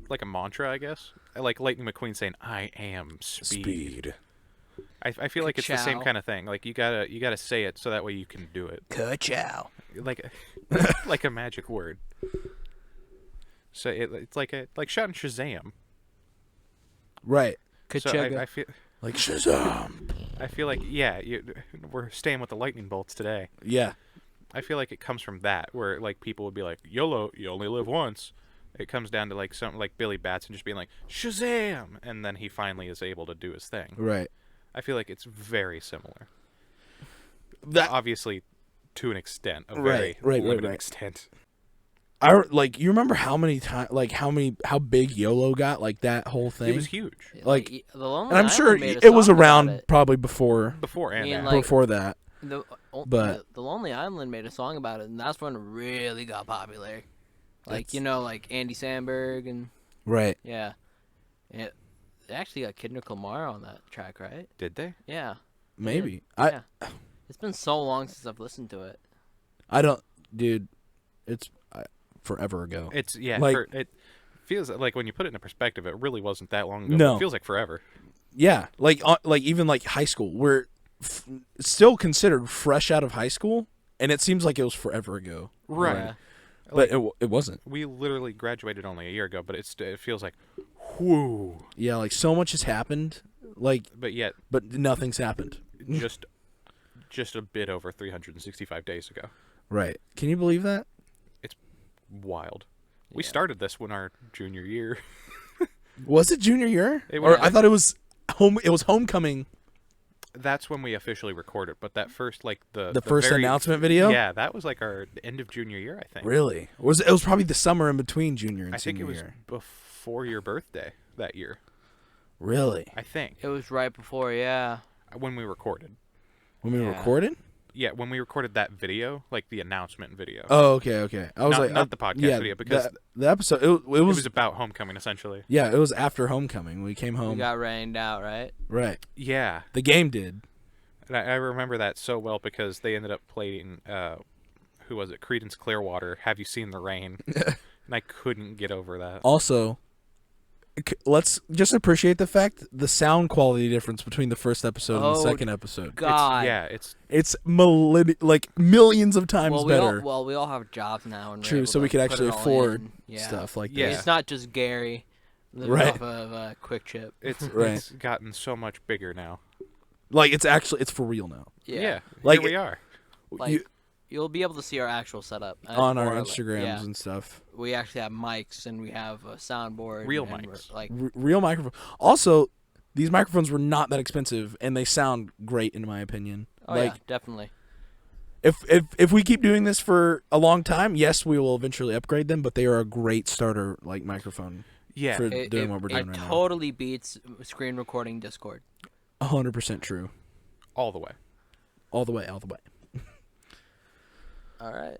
S2: like a mantra, I guess. Like Lightning McQueen saying, "I am speed." I feel like it's the same
S3: Ka-chow.
S2: kind of thing. Like you gotta say it so that way you can do it.
S3: Ka-chow.
S2: Like a magic word. So it's like shouting Shazam.
S1: Right.
S2: So
S3: Ka-chugga.
S2: I feel
S1: Like Shazam.
S2: I feel like we're staying with the lightning bolts today.
S1: Yeah.
S2: I feel like it comes from that, where like people would be like, "YOLO, you only live once." It comes down to like something like Billy Batson just being like Shazam, and then he finally is able to do his thing.
S1: Right.
S2: I feel like it's very similar.
S1: That
S2: Obviously, to an extent, a
S1: Right,
S2: very
S1: right,
S2: limited
S1: right.
S2: extent.
S1: you remember how many times how big YOLO got, like that whole thing?
S2: It was huge
S1: Like,
S3: the Lonely
S1: and I'm
S3: Island
S1: sure
S3: made a
S1: it was
S3: song about
S1: around
S3: it.
S1: probably before
S2: before and
S3: Me and,
S2: after.
S3: like-
S1: before that. But-
S3: The Lonely Island made a song about it, and that's when it really got popular. Like
S1: That's-
S3: like Andy Samberg and
S1: Right.
S3: yeah, they actually got Kendrick Lamar on that track, right?
S2: Did they?
S3: Yeah,
S1: Maybe.
S3: yeah. It's been so long since I've listened to it.
S1: I don't, dude. It's forever ago.
S2: It's it feels like when you put it into perspective, it really wasn't that long ago.
S1: No.
S2: It feels like forever.
S1: Yeah, like even like high school, we're still considered fresh out of high school, and it seems like it was forever ago.
S3: Yeah.
S1: But it wasn't.
S2: We literally graduated only a year ago, but it feels like, whoo.
S1: Yeah, like so much has happened, like,
S2: But yet,
S1: but nothing's happened.
S2: just a bit over 365 days ago.
S1: Right? Can you believe that?
S2: Wild. We
S3: Yeah.
S2: started this when our junior year.
S1: Was it junior year?
S2: It
S1: Or
S2: was-
S1: I thought it was homecoming.
S2: That's when we officially recorded. But that first, like
S1: The first
S2: very-
S1: announcement video.
S2: Yeah, that was like our end of junior year, I think.
S1: Really? It was probably the summer in between junior and
S2: I think
S1: senior
S2: it was
S1: year.
S2: before your birthday that year.
S1: Really?
S2: I think
S3: It was right before, yeah.
S2: when we recorded.
S1: When we
S3: Yeah.
S1: recorded?
S2: Yeah, when we recorded that video, like the announcement video.
S1: Oh, okay. I was
S2: Not-
S1: like,
S2: not the podcast video, because
S1: the episode it
S2: it
S1: was
S2: was about homecoming, essentially.
S1: yeah, it was after homecoming. We came
S3: We
S1: home.
S3: got rained out, right?
S1: Right.
S2: Yeah,
S1: The game did.
S2: and I remember that so well because they ended up playing. Who was it? Creedence Clearwater. Have you seen the rain? And I couldn't get over that.
S1: Also, let's just appreciate the fact the sound quality difference between the first episode and the
S3: Oh,
S1: second episode.
S3: God.
S2: It's
S1: It's millions of times
S3: Well,
S1: better.
S3: we all have jobs now, and we're
S1: True,
S3: able
S1: so
S3: to
S1: we could
S3: put
S1: actually
S3: it all
S1: afford
S3: in. Yeah.
S1: stuff like
S2: Yeah.
S1: this.
S3: It's not just Gary living
S1: Right.
S3: off of Quick Chip.
S2: it's
S1: Right.
S2: it's gotten so much bigger now.
S1: Like it's for real now.
S2: Yeah,
S1: Like,
S2: here we are.
S3: Like, you'll be able to see our actual setup
S1: On our
S3: or, like,
S1: Instagrams
S3: yeah.
S1: and stuff.
S3: We actually have mics and we have a soundboard.
S2: Real
S3: and
S2: mics.
S3: we're, Like,
S1: Real microphone. Also, these microphones were not that expensive, and they sound great in my opinion.
S3: oh
S1: like
S3: yeah, definitely.
S1: if we keep doing this for a long time, yes, we will eventually upgrade them. But they are a great starter like microphone
S2: Yeah,
S1: for doing what we're doing
S3: it
S1: right
S3: totally beats screen recording Discord.
S1: now. 100% true.
S2: all the way.
S1: All the way, all the way.
S3: All right.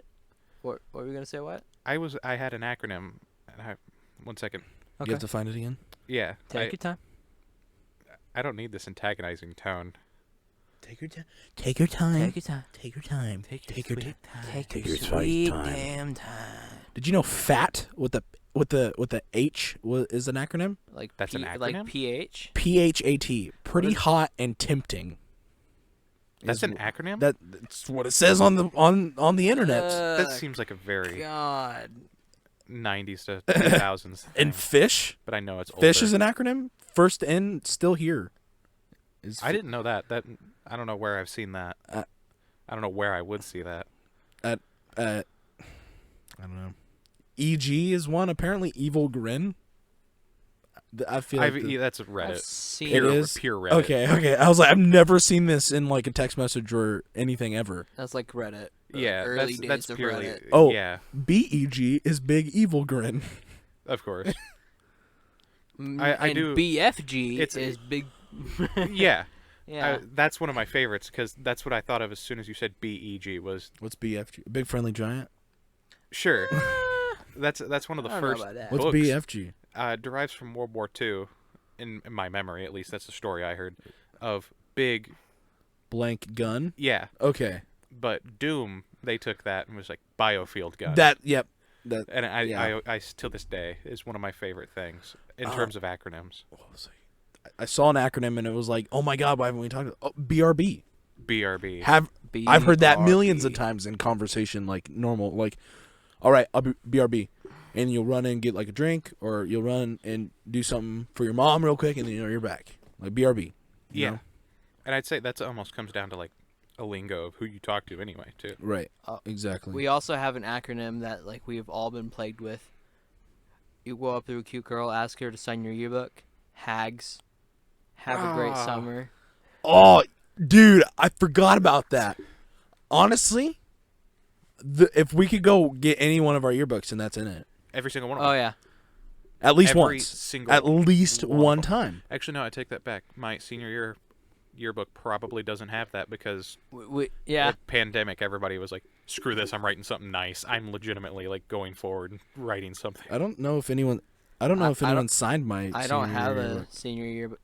S3: What were we gonna say? What?
S2: I had an acronym. And one second.
S3: Okay.
S1: You have to find it again.
S2: Yeah.
S3: Take your time.
S2: I don't need this antagonizing tone.
S1: Take your time. Take your time.
S3: Take your time.
S1: Take your time.
S3: Take your
S1: time.
S3: Take
S1: your
S3: your
S1: sweet
S3: sweet
S1: time.
S3: damn time.
S1: Did you know fat with the H is an acronym?
S3: Like
S2: That's an
S3: Like
S2: acronym?
S3: PH.
S1: PHAT. Pretty
S3: is-
S1: hot and tempting.
S2: That's
S1: is
S2: an acronym?
S1: That's what it says on the internet.
S2: That seems like a very
S3: God.
S2: 90s to 2000s thing.
S1: And fish.
S2: But I know it's older.
S1: Fish is an acronym. First in, still here.
S2: I didn't know that. I don't know where I've seen that.
S1: Uh,
S2: I don't know where I would see that.
S1: I don't know. EG is one. Apparently, evil grin. I feel like
S2: that's
S3: I've
S2: Reddit.
S3: seen
S1: It
S2: Pure,
S1: is?
S2: pure Reddit.
S1: Okay. I was like, I've never seen this in like a text message or anything ever.
S3: That's like Reddit.
S2: Yeah,
S3: Early
S2: that's
S3: days of
S2: purely.
S3: Reddit.
S1: Oh.
S2: Yeah,
S1: BEG is big evil grin.
S2: of course.
S3: Mm,
S2: I
S3: and
S2: do-
S3: BFG
S2: it's-
S3: is big.
S2: Yeah,
S3: Yeah.
S2: that's one of my favorites because that's what I thought of as soon as you said BEG was
S1: What's BFG? Big friendly giant.
S2: sure. That's one of the
S3: I don't know
S2: first
S3: about that.
S1: What's
S2: books.
S1: BFG?
S2: Derives from World War II, in my memory at least. That's the story I heard of big.
S1: Blank gun.
S2: Yeah,
S1: Okay.
S2: but Doom they took that and was like biofield gun.
S1: Yep. That.
S2: and
S1: yeah.
S2: I till this day is one of my favorite things in
S1: Oh.
S2: terms of acronyms.
S1: What was I saw an acronym and it was like, oh my god, why haven't we talked about BRB?
S2: BRB.
S1: I've heard that millions of
S3: BRB.
S1: times in conversation, like normal, like, all right, I'll be BRB, and you'll run and get like a drink, or you'll run and do something for your mom real quick, and then you're back, like BRB. you
S2: Yeah.
S1: know?
S2: And I'd say that's almost comes down to like a lingo of who you talk to anyway, too.
S1: Right. Exactly.
S3: We also have an acronym that like we've all been plagued with. You go up to a cute girl, ask her to sign your yearbook. Hags. Have a great
S2: Ah.
S3: summer.
S1: Oh, dude, I forgot about that. Honestly, if we could go get any one of our yearbooks and that's in it,
S2: Every single one of
S3: Oh
S2: them.
S3: yeah.
S1: at least
S2: Every
S1: once,
S2: single
S1: at least
S2: one of
S1: one
S2: them.
S1: time.
S2: Actually, no, I take that back. My senior year yearbook probably doesn't have that because
S3: Yeah.
S2: the pandemic, everybody was like, screw this, I'm writing something nice. I'm legitimately like going forward and writing something.
S1: I don't know if anyone. I don't know if
S3: I
S1: anyone
S3: don't-
S1: signed my.
S3: I don't
S1: senior
S3: have
S1: year
S3: a
S1: yearbook.
S3: senior year, but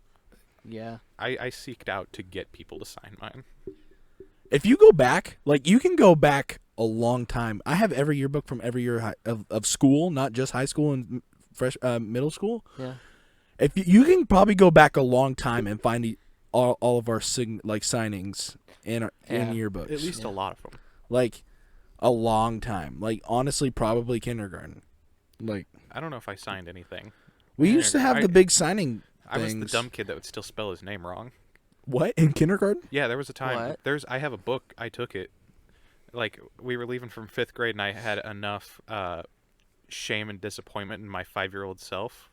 S3: yeah.
S2: I seeked out to get people to sign mine.
S1: If you go back, like you can go back a long time. I have every yearbook from every year of school, not just high school and middle school.
S3: Yeah.
S1: If you can probably go back a long time and find all of our signings in
S3: Yeah.
S1: yearbooks.
S2: At least
S3: Yeah.
S2: a lot of them.
S1: like a long time. Like honestly, probably kindergarten. Like
S2: I don't know if I signed anything.
S1: we used to have
S2: I-
S1: the big signing.
S2: I was the
S1: things.
S2: dumb kid that would still spell his name wrong.
S1: What in kindergarten?
S2: Yeah, there was a time.
S3: What?
S2: I have a book. I took it. Like we were leaving from 5th grade, and I had enough shame and disappointment in my 5-year-old self.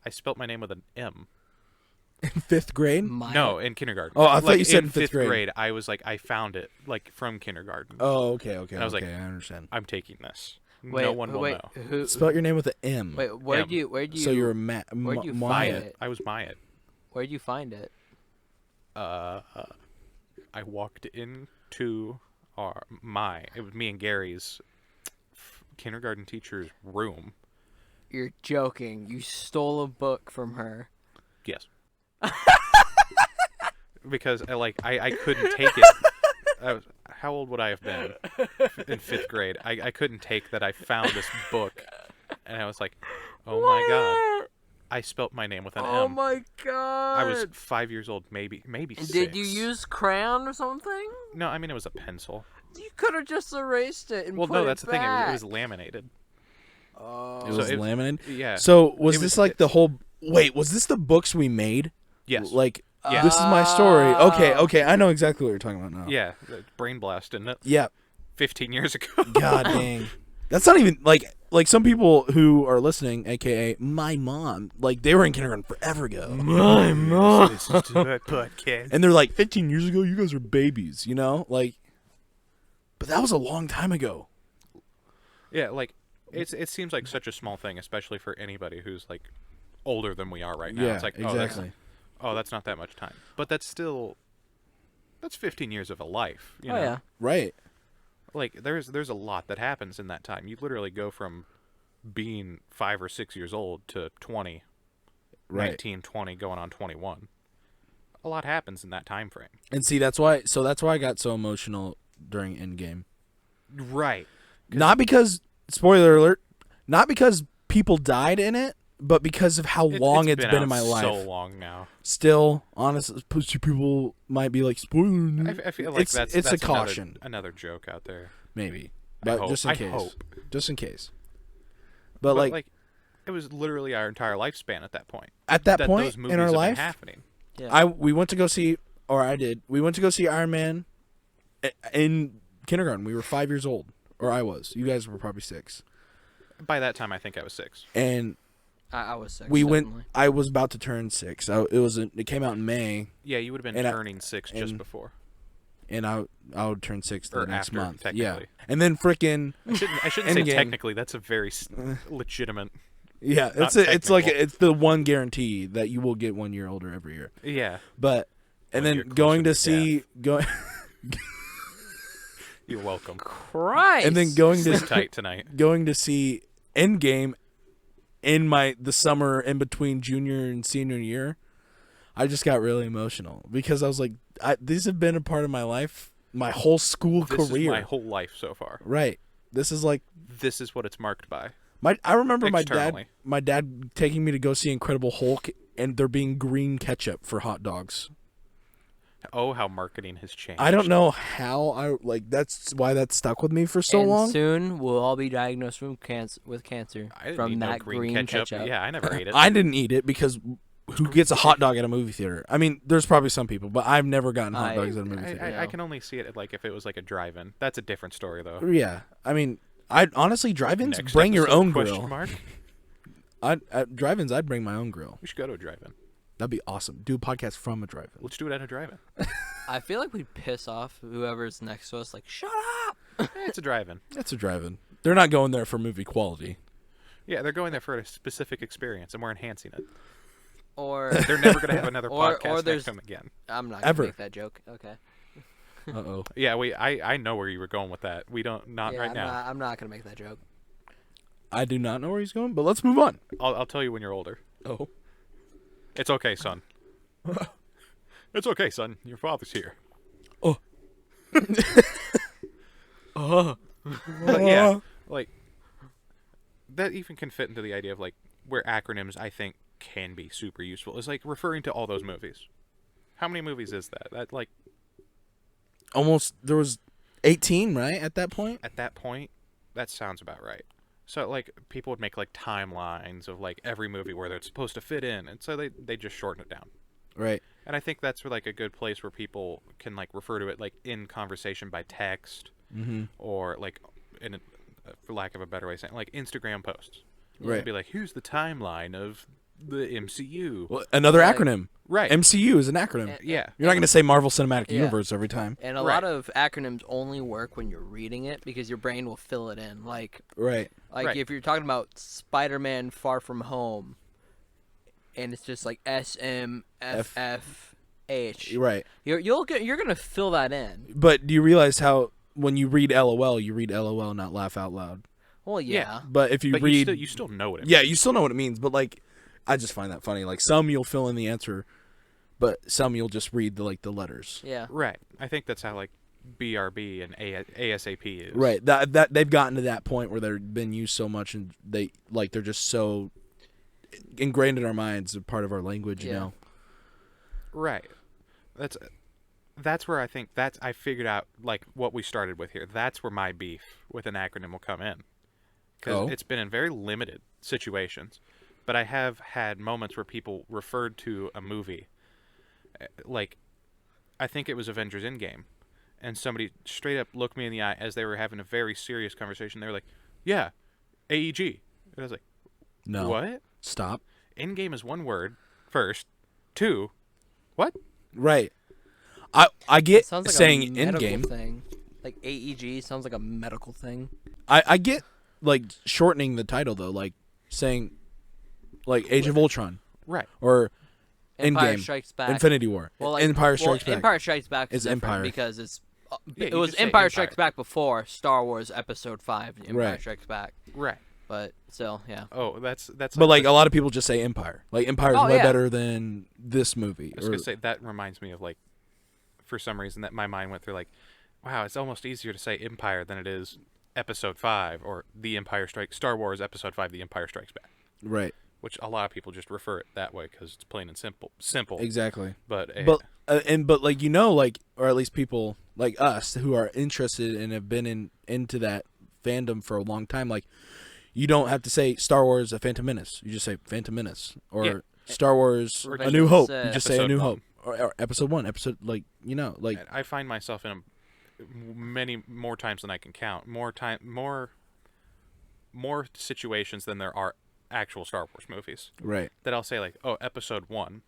S2: I spelt my name with an M.
S1: In 5th grade?
S2: No, in kindergarten.
S1: Oh, I thought
S2: Like,
S1: you said
S2: in
S1: fifth grade.
S2: I was like, I found it like from kindergarten.
S1: Oh, okay.
S2: And I was like,
S1: I understand.
S2: I'm taking this.
S3: Wait,
S2: no one will
S3: wait,
S2: know.
S3: Who?
S1: Spell your name with an M.
S3: Wait, where'd
S2: M.
S3: you?
S1: So you're a
S3: where'd you find
S1: Wyatt.
S3: it?
S2: I was Wyatt.
S3: Where'd you find it?
S2: I walked into it was me and Gary's kindergarten teacher's room.
S3: You're joking. You stole a book from her.
S2: Yes. Because I couldn't take it. How old would I have been in 5th grade? I couldn't take that I found this book, and I was like, oh my god. I spelt my name with an
S3: Oh
S2: M.
S3: my god.
S2: I was 5 years old, maybe 6.
S3: Did you use crayon or something?
S2: No, I mean it was a pencil.
S3: You could have just erased it and
S2: Well,
S3: put
S2: no,
S3: it
S2: that's the thing. It
S3: back.
S2: was laminated.
S3: Oh.
S1: It
S2: So
S1: was
S2: it-
S1: laminated.
S2: Yeah.
S1: So was
S2: It
S1: this
S2: was-
S1: like the whole? Wait, was this the books we made?
S2: Yes.
S1: Like,
S2: Yeah.
S1: this is my story. Okay, I know exactly what you're talking about now.
S2: Yeah. Brain blast, didn't it?
S1: Yeah.
S2: 15 years ago.
S1: God dang. That's not even like some people who are listening, aka my mom, like they were in kindergarten forever ago.
S3: My mom.
S2: Listen to that podcast.
S1: And they're like, 15 years ago, you guys are babies, you know? Like, but that was a long time ago.
S2: Yeah, like it seems like such a small thing, especially for anybody who's like older than we are right now.
S1: Yeah,
S2: It's like,
S1: exactly.
S2: oh, that's not that much time. But that's 15 years of a life, you know.
S3: Oh yeah.
S1: Right.
S2: Like there's a lot that happens in that time. You literally go from being 5 or 6 years old to 20,
S1: Right.
S2: 19, 20, going on 21. A lot happens in that time frame.
S1: And see, that's why I got so emotional during Endgame.
S2: Right.
S1: Not because, spoiler alert, not because people died in it, but because of how long it's been
S2: out
S1: in my life.
S2: so long now.
S1: Still, honestly, people might be like, spoiler.
S2: I feel like that's
S1: a
S2: another,
S1: caution.
S2: Another joke out there.
S1: Maybe.
S2: I
S1: But
S2: hope.
S1: just in
S2: I
S1: case.
S2: hope.
S1: Just in case. But
S2: like, it was literally our entire lifespan at that point.
S1: at that
S2: Those
S1: point
S2: movies
S1: in our
S2: have been
S1: life,
S2: happening.
S3: Yeah.
S1: we went to go see, or I did, we went to go see Iron Man in kindergarten. We were 5 years old. Or I was. You guys were probably 6.
S2: By that time, I think I was 6.
S1: And
S3: I was 6.
S1: we
S3: definitely.
S1: went. I was about to turn 6. It came out in May,
S2: Yeah, you would have been
S1: And
S2: turning 6 just before.
S1: and I would turn 6 the
S2: Or
S1: next
S2: after,
S1: month. Yeah,
S2: technically.
S1: and then freaking
S2: I shouldn't say
S1: Endgame.
S2: technically. That's a very legitimate.
S1: yeah.
S2: Not
S1: It's like
S2: technical.
S1: it's the one guarantee that you will get 1 year older every year.
S2: Yeah.
S1: But and
S2: 1
S1: then
S2: year closer
S1: going to
S2: to
S1: see going
S2: You're welcome.
S3: Christ.
S1: and then going to
S2: Sleep tight tonight.
S1: going to see Endgame in the summer in between junior and senior year. I just got really emotional because I was like, these have been a part of my life, my whole school
S2: This
S1: career.
S2: is my whole life so far.
S1: Right. This is like
S2: This is what it's marked by.
S1: I remember
S2: Externally.
S1: my dad taking me to go see Incredible Hulk, and there being green ketchup for hot dogs.
S2: Oh, how marketing has changed.
S1: I don't know how that's why that stuck with me for so
S3: and
S1: long.
S3: soon we'll all be diagnosed with cancer
S2: I didn't
S3: from
S2: need
S3: that
S2: no green ketchup. Yeah, I never ate it.
S1: I didn't eat it because who gets a hot dog at a movie theater? I mean, there's probably some people, but I've never gotten hot dogs at a movie theater.
S2: I can only see it like if it was like a drive-in. That's a different story though.
S1: Yeah, I mean, I honestly drive-ins
S2: Next
S1: bring your
S2: episode,
S1: own
S2: question
S1: grill.
S2: mark?
S1: At drive-ins, I'd bring my own grill.
S2: We should go to a drive-in.
S1: That'd be awesome. Do a podcast from a drive-in.
S2: Let's do it at a drive-in.
S3: I feel like we'd piss off whoever's next to us. Like, shut up.
S2: It's a drive-in.
S1: That's a drive-in. They're not going there for movie quality.
S2: Yeah, they're going there for a specific experience, and we're enhancing it.
S3: Or
S2: They're never going to have another
S3: Or
S2: podcast next
S3: there's-
S2: to them again.
S3: I'm not
S1: Ever.
S3: gonna make that joke. Okay.
S1: Uh-oh.
S2: Yeah, I know where you were going with that. We don't, not
S3: Yeah,
S2: right now.
S3: I'm not gonna make that joke.
S1: I do not know where he's going, but let's move on.
S2: I'll tell you when you're older.
S1: Oh.
S2: It's okay, son. It's okay, son. Your father's here.
S1: Uh-huh.
S2: But yeah, like that even can fit into the idea of like where acronyms I think can be super useful is like referring to all those movies. How many movies is that? That like
S1: Almost, there was 18, right, at that point?
S2: at that point, that sounds about right. So like people would make like timelines of like every movie where they're supposed to fit in, and so they just shorten it down.
S1: Right.
S2: And I think that's like a good place where people can like refer to it like in conversation by text
S1: Mm-hmm.
S2: or like in a, for lack of a better way of saying like Instagram posts.
S1: Right.
S2: It'd be like, here's the timeline of the MCU.
S1: Well, another
S3: Right.
S1: acronym.
S2: Right.
S1: MCU is an acronym.
S2: Yeah.
S1: You're not going to say Marvel Cinematic
S3: Yeah.
S1: Universe every time.
S3: And a
S2: Right.
S3: lot of acronyms only work when you're reading it because your brain will fill it in. Like
S1: Right.
S2: Right.
S3: if you're talking about Spider-Man Far From Home, and it's just like SMFFH.
S1: Right.
S3: You're gonna fill that in.
S1: But do you realize how when you read LOL, you read LOL, not laugh out loud?
S3: Well, yeah.
S1: But if you
S2: But
S1: read...
S2: you still know what it
S1: yeah,
S2: means.
S1: you still know what it means, but like, I just find that funny. Like, some you'll fill in the answer, but some you'll just read the letters.
S3: Yeah.
S2: Right. I think that's how like BRB and ASAP is.
S1: Right. That they've gotten to that point where they've been used so much, and they're just so ingrained in our minds, a part of our language. You
S3: Yeah.
S1: know.
S2: Right. That's where I think I figured out like what we started with here. That's where my beef with an acronym will come in, because it's been in very limited situations, but I have had moments where people referred to a movie, like I think it was Avengers Endgame, and somebody straight up looked me in the eye as they were having a very serious conversation. They were like, "Yeah, AEG," and I was like,
S1: No.
S2: "What?
S1: Stop.
S2: Endgame is one word first. 2, what?"
S1: Right. I get
S3: Sounds like
S1: saying
S3: a medical
S1: Endgame.
S3: thing. Like AEG sounds like a medical thing.
S1: I get like shortening the title though, like saying like Age of Ultron
S2: Right.
S1: or
S3: Empire
S1: Endgame,
S3: Strikes Back.
S1: Infinity War,
S3: Well, like,
S1: Empire Strikes Back.
S3: Empire Strikes Back
S1: Is
S3: is different
S1: Empire.
S3: because it's
S2: Yeah,
S3: it
S2: you
S3: was
S2: just say
S3: Empire
S2: Empire.
S3: Strikes Back before Star Wars Episode 5. Empire
S1: Right.
S3: Strikes Back.
S2: Right.
S3: but still, yeah.
S2: Oh, that's.
S1: But like a lot of people just say Empire. Like Empire's
S3: Oh,
S1: way
S3: yeah.
S1: better than this movie.
S2: I was gonna say that reminds me of like, for some reason that my mind went through like, wow, it's almost easier to say Empire than it is Episode 5 or The Empire Strikes Star Wars Episode 5 The Empire Strikes Back,
S1: right.
S2: which a lot of people just refer it that way because it's plain and simple.
S1: Exactly.
S2: But
S1: But like like, or at least people like us who are interested and have been into that fandom for a long time, like you don't have to say Star Wars: A Phantom Menace. You just say Phantom Menace, or
S2: Yeah.
S1: Star Wars:
S2: Or
S1: A New Hope. You
S3: Episode
S1: just say A New
S2: 1.
S1: Hope, or Episode 1. Episode like
S2: I find myself in many more times than I can count. More situations than there are actual Star Wars movies.
S1: right,
S2: That I'll say like, oh, Episode 1.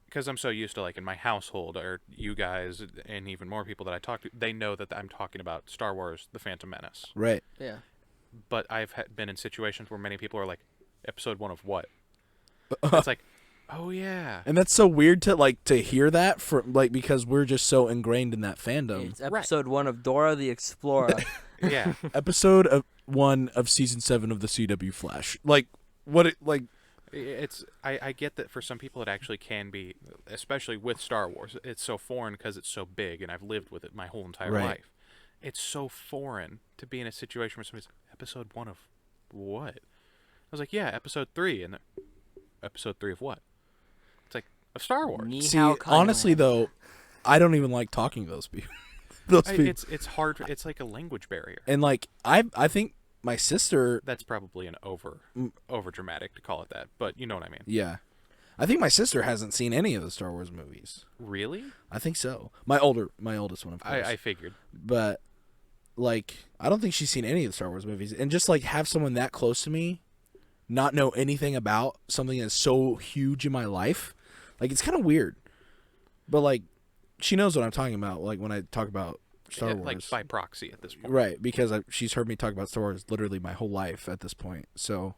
S2: Because I'm so used to, like, in my household, or you guys, and even more people that I talk to, they know that I'm talking about Star Wars: The Phantom Menace.
S1: right.
S3: Yeah.
S2: But I've been in situations where many people are like, Episode 1 of what? It's like, oh, yeah.
S1: And that's so weird to hear that from like because we're just so ingrained in that fandom.
S3: It's episode 1 of Dora the Explorer.
S2: Yeah.
S1: Episode 1 of season 7 of the CW Flash. Like what?
S2: I get that for some people it actually can be, especially with Star Wars. It's so foreign because it's so big, and I've lived with it my whole entire
S1: Right.
S2: life. It's so foreign to be in a situation where somebody's like, Episode 1 of what? I was like, yeah, Episode 3, and Episode 3 of what? It's like of Star Wars.
S3: Ni
S1: See,
S3: hao kai
S1: honestly
S3: lan.
S1: though, I don't even like talking to those people.
S2: It's hard. It's like a language barrier.
S1: And like I think my sister,
S2: That's probably an over dramatic to call it that, but you know what I mean.
S1: yeah, I think my sister hasn't seen any of the Star Wars movies.
S2: Really?
S1: I think so. My oldest one, of course.
S2: I figured.
S1: But like, I don't think she's seen any of the Star Wars movies. And just like have someone that close to me not know anything about something that's so huge in my life, like it's kind of weird. But like, she knows what I'm talking about. Like when I talk about Star Wars,
S2: Like by proxy at this point.
S1: right? Because she's heard me talk about Star Wars literally my whole life at this point. So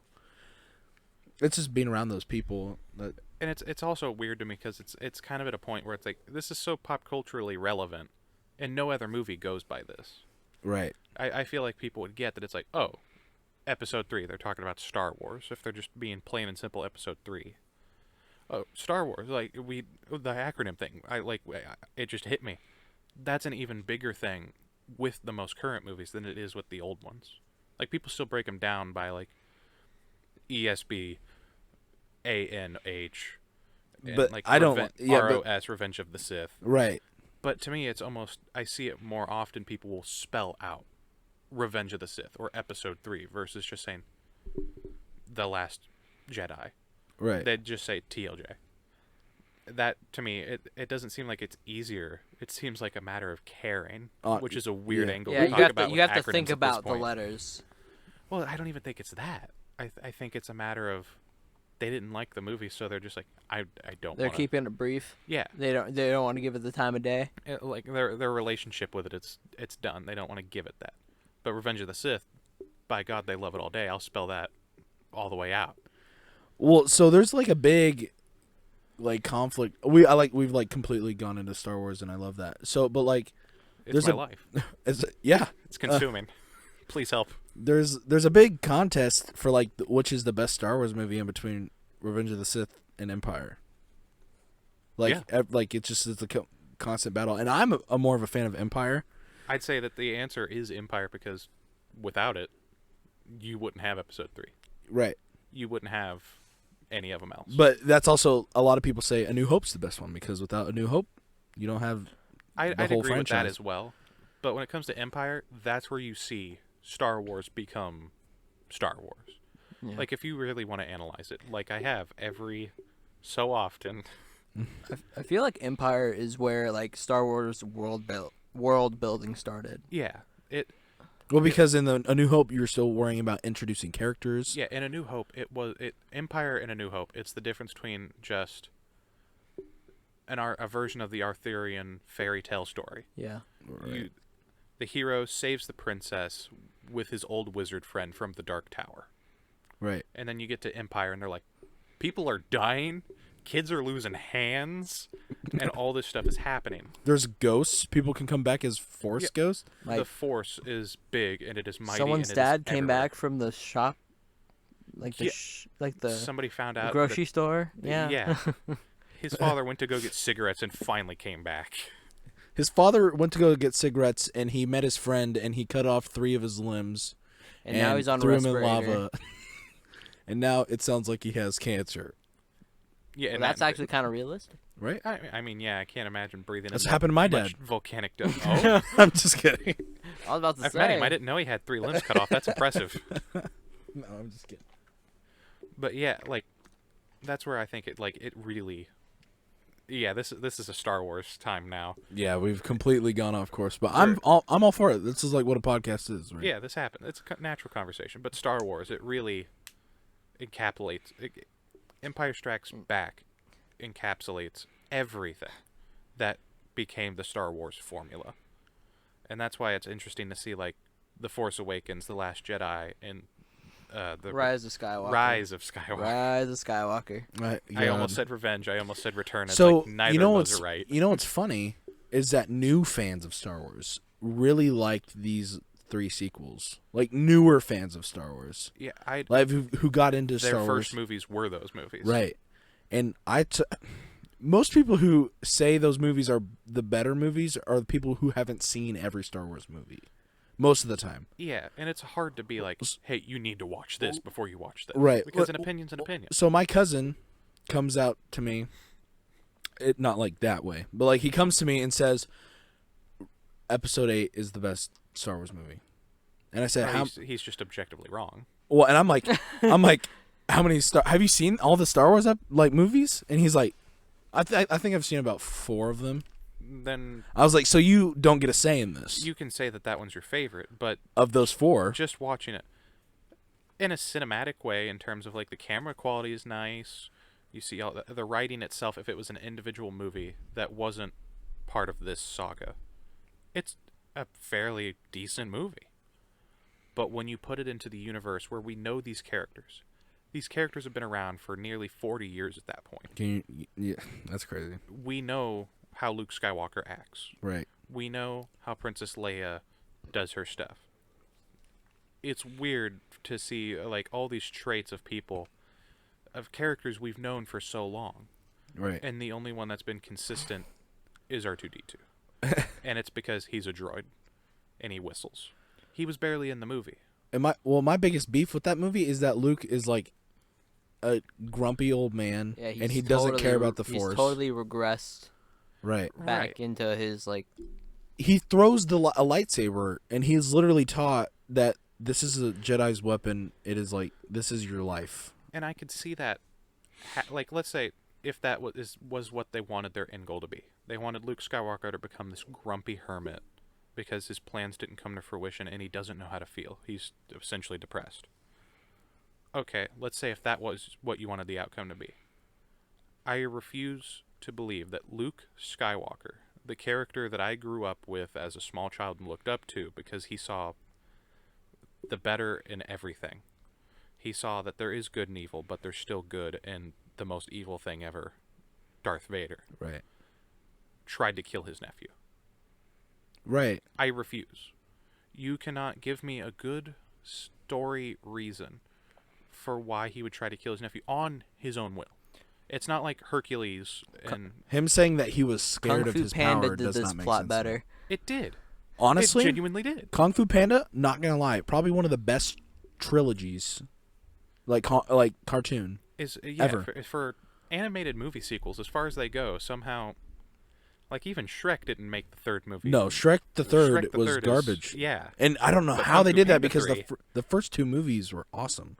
S1: it's just being around those people that.
S2: And it's also weird to me because it's kind of at a point where it's like this is so pop culturally relevant, and no other movie goes by this.
S1: Right.
S2: I feel like people would get that it's like, oh, Episode 3, they're talking about Star Wars. If they're just being plain and simple, Episode 3. Oh, Star Wars, like the acronym thing. It just hit me. That's an even bigger thing with the most current movies than it is with the old ones. Like people still break them down by like ESB, ANH, and
S1: But
S2: like
S1: I don't want- yeah, but-
S2: ROS, Revenge of the Sith.
S1: Right.
S2: But to me, it's almost, I see it more often people will spell out Revenge of the Sith or Episode 3 versus just saying The Last Jedi.
S1: Right.
S2: They'd just say TLJ. That, to me, it doesn't seem like it's easier. It seems like a matter of caring, which is a weird
S1: yeah.
S2: angle
S3: Yeah,
S2: to
S3: you
S2: talk
S3: have
S2: about
S3: to
S2: with
S3: you have to
S2: acronyms
S3: think
S2: at this
S3: about the
S2: point.
S3: letters.
S2: Well, I don't even think it's that. I think it's a matter of they didn't like the movie, so they're just like, I don't
S3: They're
S2: want
S3: keeping it brief.
S2: Yeah.
S3: They don't want to give it the time of day.
S2: Like their relationship with it, it's done. They don't want to give it that. But Revenge of the Sith, by God, they love it all day. I'll spell that all the way out.
S1: Well, so there's like a big like conflict. We've like completely gone into Star Wars, and I love that. So, but like,
S2: It's
S1: there's
S2: my
S1: a
S2: life.
S1: yeah,
S2: It's consuming. Please help.
S1: there's a big contest for like which is the best Star Wars movie in between Revenge of the Sith and Empire. Like, like it's just a constant battle, and I'm a more of a fan of Empire.
S2: I'd say that the answer is Empire because without it, you wouldn't have Episode 3.
S1: Right.
S2: You wouldn't have any of them else.
S1: But that's also a lot of people say A New Hope's the best one because without A New Hope, you don't have
S2: I'd
S1: the whole
S2: agree with that
S1: franchise.
S2: as well. But when it comes to Empire, that's where you see Star Wars become Star Wars.
S3: Yeah.
S2: Like, if you really want to analyze it, like I have every so often.
S3: I feel like Empire is where like Star Wars world building started.
S2: Yeah.
S1: Well, because in A New Hope, you're still worrying about introducing characters.
S2: Yeah, in A New Hope, Empire and A New Hope, it's the difference between just a version of the Arthurian fairy tale story.
S3: Yeah.
S1: Right.
S2: The hero saves the princess with his old wizard friend from the Dark Tower.
S1: Right.
S2: And then you get to Empire, and they're like, people are dying, kids are losing hands, and all this stuff is happening.
S1: There's ghosts. People can come back as Force ghosts.
S3: Like,
S2: the Force is big, and it is mighty.
S3: someone's
S2: and it is
S3: dad came
S2: everywhere.
S3: back from the like
S2: Yeah.
S3: the
S2: Somebody found out
S3: grocery store. Yeah.
S2: Yeah. His father went to go get cigarettes and finally came back.
S1: His father went to go get cigarettes, and he met his friend, and he cut off 3 of his limbs.
S3: And now he's on
S1: threw him in
S3: respirator.
S1: lava. And now it sounds like he has cancer.
S2: Yeah,
S3: Well,
S2: and
S3: that's actually kind of realistic.
S1: Right?
S2: I mean, yeah, I can't imagine breathing.
S1: That's
S2: in
S1: happened to my
S2: much
S1: dad.
S2: Volcanic dust. Oh,
S1: I'm just kidding.
S3: I was about to
S2: I've
S3: say.
S2: met him. I didn't know he had 3 limbs cut off. That's impressive.
S1: No, I'm just kidding.
S2: But yeah, like, that's where I think it really. Yeah, this is a Star Wars time now.
S1: Yeah, we've completely gone off course, but I'm all for it. This is like what a podcast is, right?
S2: Yeah, this happened. It's a natural conversation. But Star Wars, it really encapsulates. Empire Strikes Back encapsulates everything that became the Star Wars formula. And that's why it's interesting to see, like, The Force Awakens, The Last Jedi, and the
S3: Rise of Skywalker.
S2: Rise of Skywalker.
S3: Rise of Skywalker.
S1: Right.
S2: I almost said Revenge. I almost said Return. It's
S1: So
S2: like neither
S1: you know
S2: of those
S1: what's
S2: are right.
S1: you know what's funny is that new fans of Star Wars really liked these 3 sequels. Like newer fans of Star Wars,
S2: Yeah,
S1: like who got into
S2: their
S1: Star
S2: first
S1: Wars,
S2: movies were those movies.
S1: right? And most people who say those movies are the better movies are the people who haven't seen every Star Wars movie. Most of the time.
S2: Yeah, and it's hard to be like, hey, you need to watch this before you watch this.
S1: Right.
S2: Because an opinion's an opinion.
S1: So my cousin comes out to me, not like that way, but like he comes to me and says, Episode 8 is the best Star Wars movie. And I said,
S2: No, he's just objectively wrong.
S1: well, and I'm like, how many have you seen all the Star Wars movies? And he's like, I think I've seen about 4 of them.
S2: Then
S1: I was like, so you don't get a say in this.
S2: you can say that one's your favorite, but
S1: Of those 4,
S2: just watching it in a cinematic way, in terms of like the camera quality is nice. You see all the writing itself. If it was an individual movie that wasn't part of this saga, it's a fairly decent movie. But when you put it into the universe where we know these characters have been around for nearly 40 years at that point.
S1: yeah, that's crazy.
S2: We know how Luke Skywalker acts.
S1: Right.
S2: We know how Princess Leia does her stuff. It's weird to see like all these traits of people, of characters we've known for so long,
S1: Right.
S2: and the only one that's been consistent is R2-D2. And it's because he's a droid and he whistles. He was barely in the movie.
S1: And my biggest beef with that movie is that Luke is like a grumpy old man,
S3: Yeah,
S1: and he doesn't care about the
S3: He's
S1: Force.
S3: totally regressed
S1: Right.
S3: back
S2: Right.
S3: into his like.
S1: He throws a lightsaber, and he's literally taught that this is a Jedi's weapon. It is like, this is your life.
S2: And I could see that, like, let's say if that was what they wanted their end goal to be. They wanted Luke Skywalker to become this grumpy hermit because his plans didn't come to fruition and he doesn't know how to feel. He's essentially depressed. Okay, let's say if that was what you wanted the outcome to be. I refuse to believe that Luke Skywalker, the character that I grew up with as a small child and looked up to because he saw the better in everything. He saw that there is good and evil, but there's still good, and the most evil thing ever, Darth Vader,
S1: Right.
S2: tried to kill his nephew.
S1: Right.
S2: I refuse. You cannot give me a good story reason for why he would try to kill his nephew on his own will. It's not like Hercules and
S1: Him saying that he was scared
S3: Kung
S1: of
S3: Fu
S1: his
S3: Panda
S1: power
S3: did
S1: does
S3: this
S1: not make
S3: plot
S1: sense.
S3: better.
S2: it did.
S1: Honestly,
S2: It genuinely did.
S1: Kung Fu Panda, not gonna lie, probably one of the best trilogies, like cartoon. Ever.
S2: For animated movie sequels, as far as they go, somehow, like even Shrek didn't make the third movie.
S1: No, Shrek the Third
S2: Shrek the
S1: was
S2: Third
S1: garbage.
S2: yeah,
S1: And I don't know
S2: But
S1: how
S2: Kung
S1: they
S2: Fu
S1: did that
S2: Panda
S1: because
S2: 3
S1: the first 2 movies were awesome.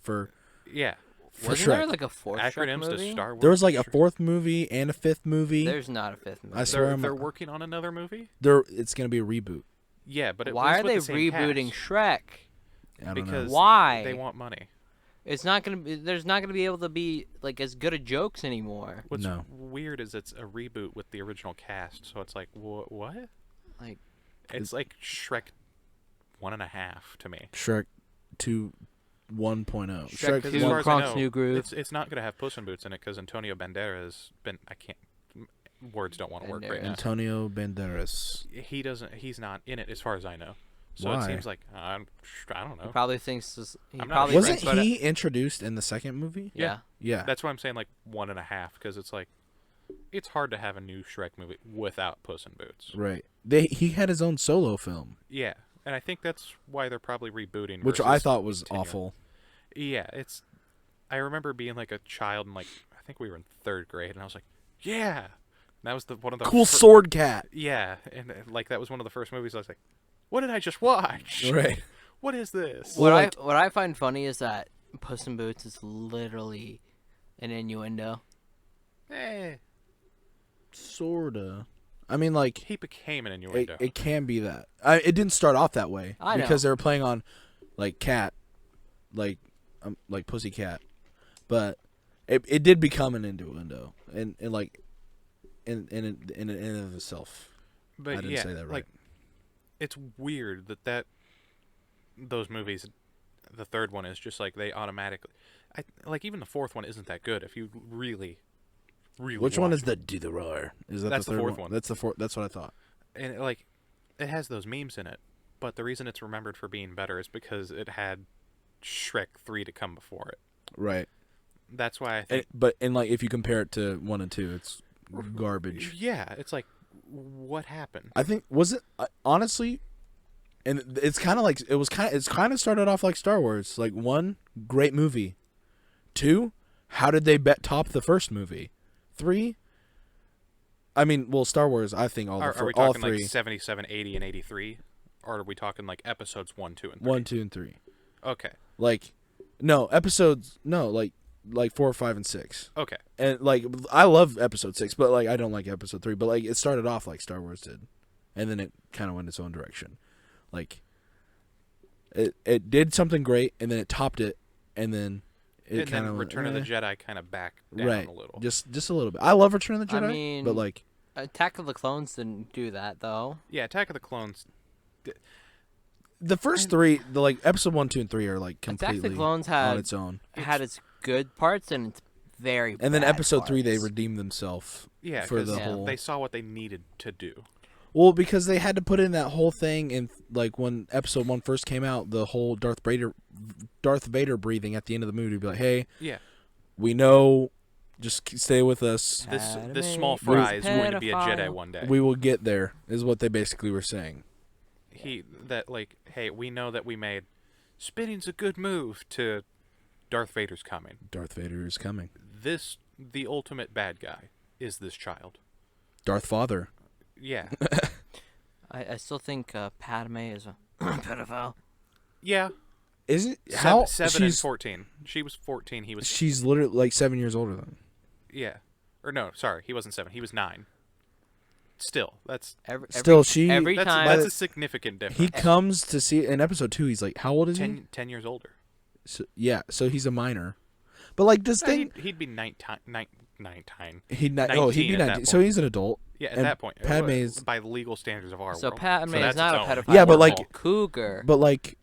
S1: For
S2: yeah.
S3: Wasn't there
S1: Shrek.
S3: like a fourth Shrek
S2: Acronyms to
S3: movie?
S2: Star Wars.
S1: There was like a 4th movie and a 5th movie.
S3: There's not a 5th movie.
S1: I swear
S2: They're,
S1: I'm-
S2: they're working on another movie.
S1: It's gonna be a reboot.
S2: Yeah, but it
S3: Why
S2: was
S3: are
S2: with
S3: they
S2: the same
S3: rebooting
S2: cast.
S3: Shrek?
S1: I don't
S2: Because
S1: know.
S3: Why?
S2: They want money.
S3: It's not gonna be. There's not gonna be able to be like as good of jokes anymore.
S2: What's
S1: No.
S2: weird is it's a reboot with the original cast, so it's like what?
S3: Like
S2: It's like Shrek 1.5 to me.
S1: Shrek 2 1.0.
S3: Shrek 2
S2: Because as far as I
S3: Kronk's
S2: know,
S3: New Groove.
S2: It's not going to have Puss in Boots in it because Antonio Banderas been words don't want to work right now.
S1: Antonio Banderas.
S2: He's not in it as far as I know. So
S1: Why?
S2: it seems like I don't
S3: He
S2: know.
S3: probably thinks this. He
S2: I'm not
S3: probably
S2: sure.
S1: Wasn't
S3: thinks what
S1: he introduced in the second movie?
S3: Yeah.
S1: Yeah.
S2: That's why I'm saying like 1.5, because it's like it's hard to have a new Shrek movie without Puss in Boots.
S1: Right. He had his own solo film,
S2: Yeah, and I think that's why they're probably rebooting.
S1: which I
S2: versus
S1: thought was
S2: continuing.
S1: awful.
S2: Yeah, it's. I remember being like a child and like I think we were in 3rd grade, and I was like, yeah, and that was one of the
S1: Cool sword cat.
S2: Yeah, and like that was one of the first movies I was like, what did I just watch?
S1: Right.
S2: What is this?
S3: What
S1: Well,
S3: what I find funny is that Puss in Boots is literally an innuendo.
S2: Eh,
S1: Sorta. I mean, like
S2: he became an innuendo.
S1: it can be that. It didn't start off that way
S3: I know.
S1: because they were playing on like cat, like pussycat, but it did become an innuendo and like in and of itself.
S2: But
S1: I didn't
S2: yeah,
S1: say that right.
S2: like it's weird that those movies, the 3rd one is just like they automatically, like even the 4th one isn't that good if you really.
S1: Which one
S2: watch
S1: is the do the roar? Is that
S2: That's
S1: the
S2: the
S1: third
S2: 4th one.
S1: That's the fourth. That's what I thought.
S2: And like it has those memes in it, but the reason it's remembered for being better is because it had Shrek 3 to come before it.
S1: Right.
S2: That's why I think
S1: But like if you compare it to 1 and 2, it's garbage.
S2: yeah, it's like what happened?
S1: I think was it honestly, and it's kind of like it's kind of started off like Star Wars. Like 1, great movie. 2, how did they top the first movie? 3, I mean, well, Star Wars. I think
S2: Are we
S1: all
S2: talking
S1: 3,
S2: like 77, 80, and 83? Or are we talking like episodes 1, 2, and 3?
S1: 1, 2, and 3.
S2: Okay.
S1: Like, no episodes. No, like 4, 5, and 6.
S2: Okay.
S1: And like I love episode 6, but like I don't like episode 3. But like it started off like Star Wars did, and then it kind of went its own direction. Like it did something great, and then it topped it, and then it
S2: And
S1: kind
S2: then
S1: of
S2: Return of the Jedi kind of backed down
S1: right,
S2: a little.
S1: just a little bit. I love Return of the
S3: I
S1: Jedi,
S3: mean,
S1: but like
S3: Attack of the Clones didn't do that though.
S2: Yeah, Attack of the Clones.
S1: the first 3, the like episode 1, 2, and 3 are like
S3: Attack of
S1: completely
S3: the Clones
S1: on
S3: had
S1: its own.
S3: its good parts and its very
S1: And then
S3: bad
S1: episode 3, they
S3: parts.
S1: redeemed themselves.
S2: Yeah,
S1: for
S2: 'cause
S1: the whole.
S2: they saw what they needed to do.
S1: Well, because they had to put in that whole thing, in like when episode 1 first came out, the whole Darth Vader breathing at the end of the movie to be like, "Hey,
S2: Yeah.
S1: we know, just stay with us.
S2: This small
S3: Padme
S2: fry
S3: is
S2: is going to be a Jedi
S3: pedophile.
S2: one day.
S1: We will get there," is what they basically were saying.
S2: Hey, we know that we made spinning's a good move to Darth Vader's coming.
S1: Darth Vader is coming.
S2: The ultimate bad guy is this child.
S1: Darth Father.
S2: Yeah.
S3: I still think Padme is a pedophile.
S2: Yeah.
S1: Isn't how
S2: 7 and
S1: she's
S2: 14. She was 14. He was
S1: she's literally like 7 years older than.
S2: yeah. Or no, sorry, he wasn't 7. He was 9. Still, that's
S3: Every
S1: Every
S3: time
S2: that's a significant difference.
S1: he comes to see in episode 2. He's like, how old is he?
S2: 10 years older.
S1: So, yeah, so he's a minor. But like this thing,
S2: He'd be 19.
S1: he'd be
S2: 19 at that
S1: 19. So
S2: point.
S1: he's an adult.
S2: Yeah, at
S1: and
S2: that point.
S1: Padme is,
S2: by legal standards of our
S3: so
S2: world.
S3: Padme is
S2: that's
S3: not a
S2: its own.
S3: pedophile.
S1: Yeah, but,
S3: she's
S1: like-
S3: a cougar.
S1: but like,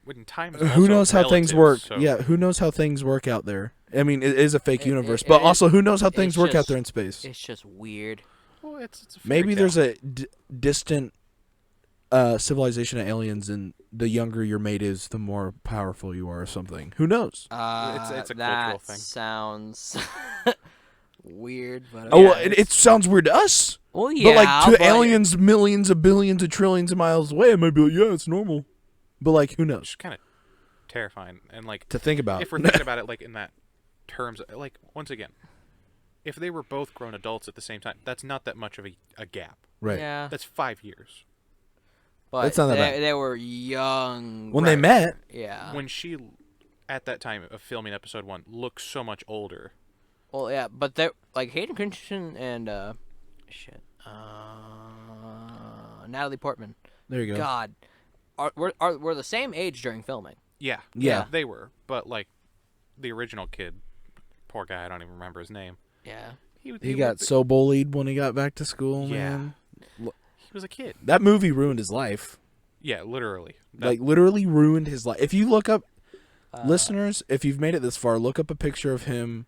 S2: When time is
S1: who
S2: also
S1: knows how things
S2: relative,
S1: work?
S2: so-
S1: Yeah, who knows how things work out there? I mean, it is a fake
S3: It-
S1: universe,
S3: it-
S1: but
S3: it-
S1: also who knows how things
S3: it's
S1: work out
S3: just-
S1: there in space?
S3: It's just weird.
S2: Well, it's a fairy
S1: Maybe
S2: tale.
S1: there's a distant civilization of aliens, and the younger your mate is, the more powerful you are, or something. Who knows?
S2: It's a cultural
S3: that
S2: thing.
S3: sounds weird, but
S1: Oh, well,
S3: okay.
S1: it sounds weird to us,
S3: well, yeah,
S1: but like to
S3: but
S1: aliens, millions of billions of trillions of miles away, it might be like, yeah, it's normal. But like, who knows?
S2: It's kind of terrifying, and like
S1: To think about.
S2: if we're thinking about it like in that terms, like once again, if they were both grown adults at the same time, that's not that much of a gap.
S1: right.
S3: Yeah,
S2: That's 5 years.
S3: but
S1: That's not that bad.
S3: they were young
S1: When they
S2: Right.
S1: met,
S3: Yeah.
S2: When she, at that time of filming episode 1, looks so much older.
S3: Well, yeah, but they like Hayden Christensen and Natalie Portman.
S1: there you go.
S3: God, were the same age during filming.
S2: Yeah,
S1: Yeah.
S2: they were. But like the original kid, poor guy, I don't even remember his name.
S3: Yeah.
S1: He got so bullied when he got back to school,
S2: Yeah.
S1: man.
S2: He was a kid.
S1: That movie ruined his life.
S2: Yeah, literally.
S1: Like, literally ruined his life. If you look up, listeners, if you've made it this far, look up a picture of him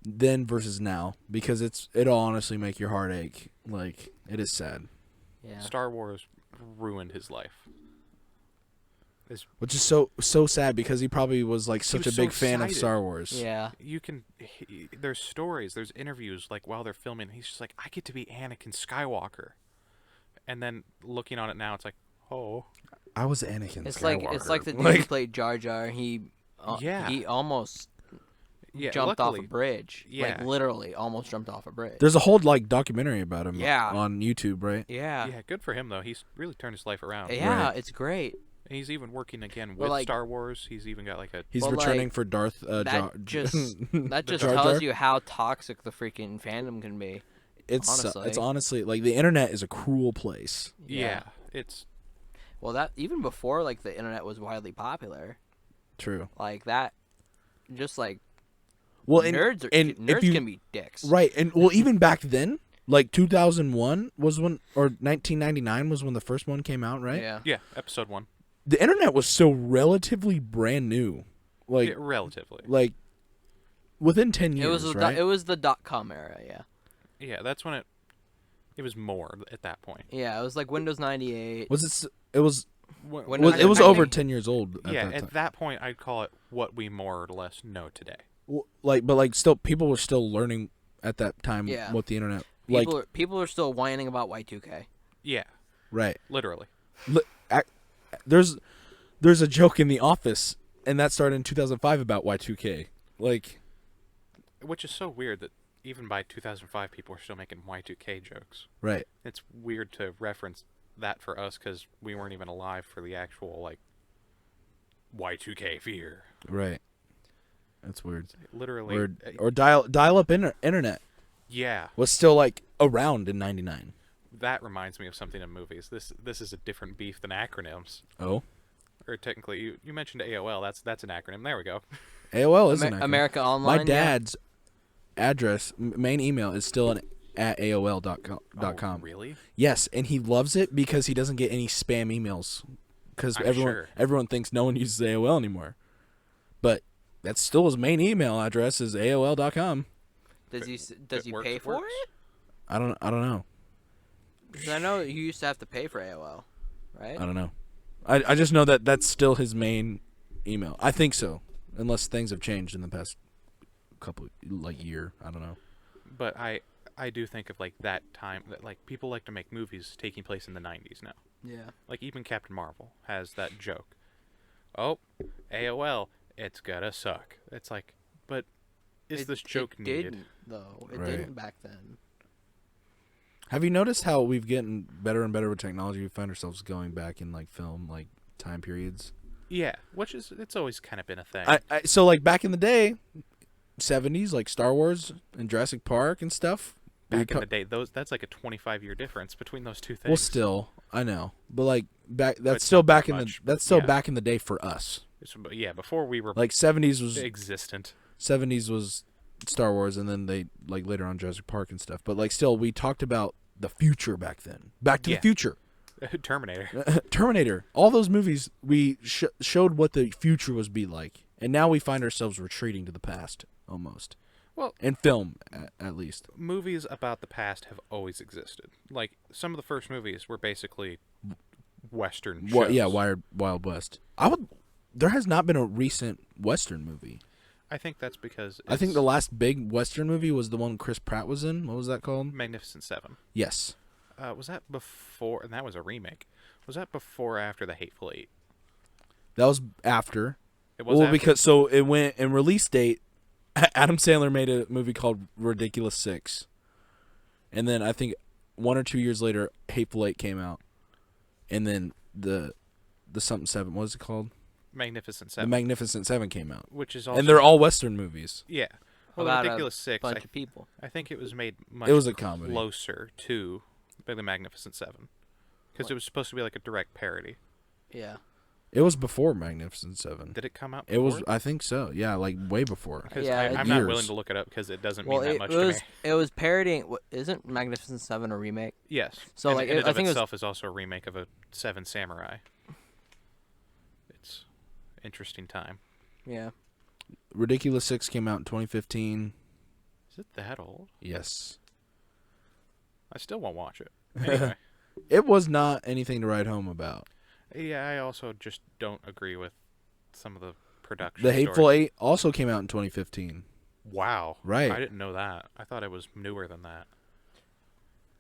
S1: then versus now, because it'll honestly make your heart ache. Like, it is sad.
S3: Yeah.
S2: Star Wars ruined his life.
S1: which is so sad because he probably was like such a
S2: was so
S1: big fan of
S2: excited.
S1: Star Wars.
S3: Yeah.
S2: There's stories, there's interviews like while they're filming. He's just like, I get to be Anakin Skywalker, and then looking on it now, it's like, oh,
S1: I was Anakin
S3: It's
S1: Skywalker.
S3: like the dude who played Jar Jar. He almost
S2: yeah,
S3: jumped
S2: luckily,
S3: off a bridge.
S2: Yeah.
S3: Like literally almost jumped off a bridge.
S1: There's a whole like documentary about him
S3: Yeah.
S1: on YouTube, right?
S3: yeah.
S2: Yeah, good for him though. He's really turned his life around.
S3: Yeah,
S1: Right.
S3: it's great.
S2: And he's even working again
S3: But,
S2: with
S3: like-
S2: Star Wars. He's even got like a
S1: He's
S3: Well,
S1: returning
S3: like,
S1: for Darth.
S3: That just
S1: Jar
S3: tells
S1: Jar?
S3: you how toxic the freaking fandom can be.
S1: It's
S3: honestly.
S1: honestly like the internet is a cruel place.
S2: yeah. It's
S3: Well, that even before like the internet was widely popular,
S1: True.
S3: like that, just like
S1: Well, and,
S3: nerds
S1: if
S3: nerds
S1: you-
S3: can be dicks.
S1: right, and well, even back then, like 2001 was when, or 1999 was when the first one came out, right?
S3: Yeah.
S2: episode 1.
S1: The internet was still relatively brand new, like
S2: Yeah, relatively.
S1: like within 10 years,
S3: It was the
S1: right?
S3: it was the .com era. Yeah.
S2: Yeah, that's when it was more at that point.
S3: Yeah. It was like Windows 98.
S1: was it? It was.
S3: Windows
S1: It was
S3: 98.
S1: over 10 years old. At
S2: Yeah,
S1: that time.
S2: at that point, I'd call it what we more or less know today.
S1: Like, but like, still, people were still learning at that time
S3: Yeah.
S1: what the internet. Like,
S3: People are still whining about Y2K.
S2: Yeah,
S1: right.
S2: literally.
S1: There's a joke in The Office, and that started in 2005 about Y2K. Like,
S2: Which is so weird that even by 2005, people are still making Y2K jokes.
S1: right.
S2: It's weird to reference that for us because we weren't even alive for the actual, like, Y2K fear.
S1: Right. That's weird.
S2: Literally.
S1: Or dial up internet
S2: Yeah,
S1: was still like around in '99.
S2: that reminds me of something in movies. This is a different beef than acronyms.
S1: Oh,
S2: Or technically, you mentioned AOL. That's an acronym. There we go.
S1: AOL is an acronym.
S3: America Online.
S1: My dad's address, main email, is still at AOL.com.
S2: Oh, really?
S1: Yes, and he loves it because he doesn't get any spam emails. Because
S2: I'm
S1: everyone
S2: sure.
S1: everyone thinks no one uses AOL anymore, but that's still his main email address is AOL.com.
S3: Does he
S2: Works,
S3: pay for
S2: works.
S3: it?
S1: I don't know.
S3: Because I know you used to have to pay for AOL, right?
S1: I don't know. I just know that that's still his main email. I think so, unless things have changed in the past couple year. I don't know.
S2: But I do think of like that time that like people like to make movies taking place in the 90s now.
S3: Yeah.
S2: Like even Captain Marvel has that joke. Oh, AOL, it's gotta suck. It's like, but is this joke
S3: it
S2: needed?
S3: Didn't, though. It
S1: Right.
S3: didn't back then.
S1: Have you noticed how we've getting better and better with technology? We find ourselves going back in like film, like time periods.
S2: Yeah, which is it's always kind of been a thing.
S1: So like back in the day, 70s, like Star Wars and Jurassic Park and stuff.
S2: Back in the day, that's like a 25-year difference between those two things.
S1: Well, still, I know, but like back,
S2: But
S1: that's still
S2: not
S1: back
S2: that
S1: in the
S2: much,
S1: that's still
S2: yeah.
S1: back in the day for us.
S2: Yeah, before we were
S1: Like 70s was
S2: existent.
S1: 70s was Star Wars, and then they like later on Jurassic Park and stuff. But like still, we talked about the future back then. Back to
S2: Yeah.
S1: the Future,
S2: Terminator.
S1: Terminator, all those movies we showed what the future was be like, and now we find ourselves retreating to the past almost.
S2: Well,
S1: In film, at least.
S2: movies about the past have always existed. Like some of the first movies were basically Western shows.
S1: Yeah, Wild West. There has not been a recent Western movie.
S2: I think that's because
S1: I think
S2: it's
S1: the last big Western movie was the one Chris Pratt was in. What was that called?
S2: Magnificent Seven.
S1: Yes.
S2: Was that before? And that was a remake. Was that before or after the Hateful Eight?
S1: That was after.
S2: It was
S1: Well,
S2: after?
S1: because so it went in release date. Adam Sandler made a movie called Ridiculous Six, and then I think 1 or 2 years later, Hateful Eight came out, and then the something seven. What is it called?
S2: Magnificent
S1: The
S2: Seven,
S1: Magnificent Seven came out,
S2: which is also
S1: and they're all Western movies.
S2: yeah. Well,
S3: About
S2: the Ridiculous
S3: a
S2: Six.
S3: bunch of people.
S2: I think it was made much
S1: It was a comedy.
S2: closer to the Magnificent Seven because it was supposed to be like a direct parody.
S3: Yeah.
S1: It was before Magnificent Seven.
S2: Did it come out?
S1: It was,
S2: before?
S1: I think so. Yeah, like way before.
S2: Because
S3: Yeah,
S2: I'm not
S1: years.
S2: willing to look it up because it doesn't
S3: Well,
S2: mean that
S3: it
S2: much
S3: was
S2: to me.
S3: it was parodying. Isn't Magnificent Seven a remake?
S2: Yes.
S3: So,
S2: and
S3: like,
S2: in and
S3: I
S2: of
S3: think it was-
S2: itself is also a remake of a Seven Samurai. It's interesting time.
S3: Yeah.
S1: Ridiculous Six came out in 2015.
S2: Is it that old?
S1: Yes.
S2: I still won't watch it. Anyway,
S1: It was not anything to write home about.
S2: Yeah, I also just don't agree with some of the production.
S1: The Hateful
S2: stories.
S1: Eight also came out in 2015.
S2: Wow.
S1: Right.
S2: I didn't know that. I thought it was newer than that.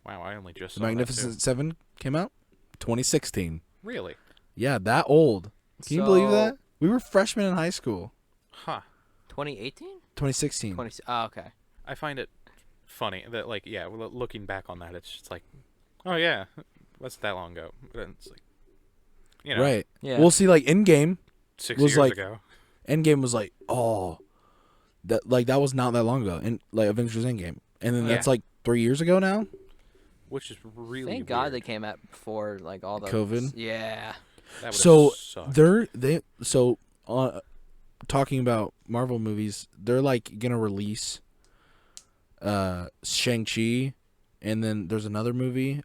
S2: Wow, I only just
S1: The
S2: saw that
S1: Magnificent
S2: too.
S1: Seven came out 2016.
S2: Really?
S1: Yeah, that old. Can you believe that? We were freshmen in high school.
S2: Huh.
S3: 2018?
S1: 2016.
S3: 20. Oh, okay.
S2: I find it funny that, like, yeah, looking back on that, it's just like, oh yeah, that's that long ago. But it's like, you know,
S1: Right.
S3: Yeah.
S1: We'll see. Like Endgame.
S2: 6
S1: was
S2: years
S1: like-
S2: ago.
S1: Endgame was like, oh, that was not that long ago. And like Avengers Endgame, and then
S2: Yeah.
S1: that's like 3 years ago now.
S2: Which is really
S3: Thank God
S2: weird.
S3: they came out before like all the
S1: COVID?
S3: Yeah.
S2: That would've
S1: So
S2: sucked.
S1: talking about Marvel movies, they're like gonna release Shang-Chi, and then there's another movie,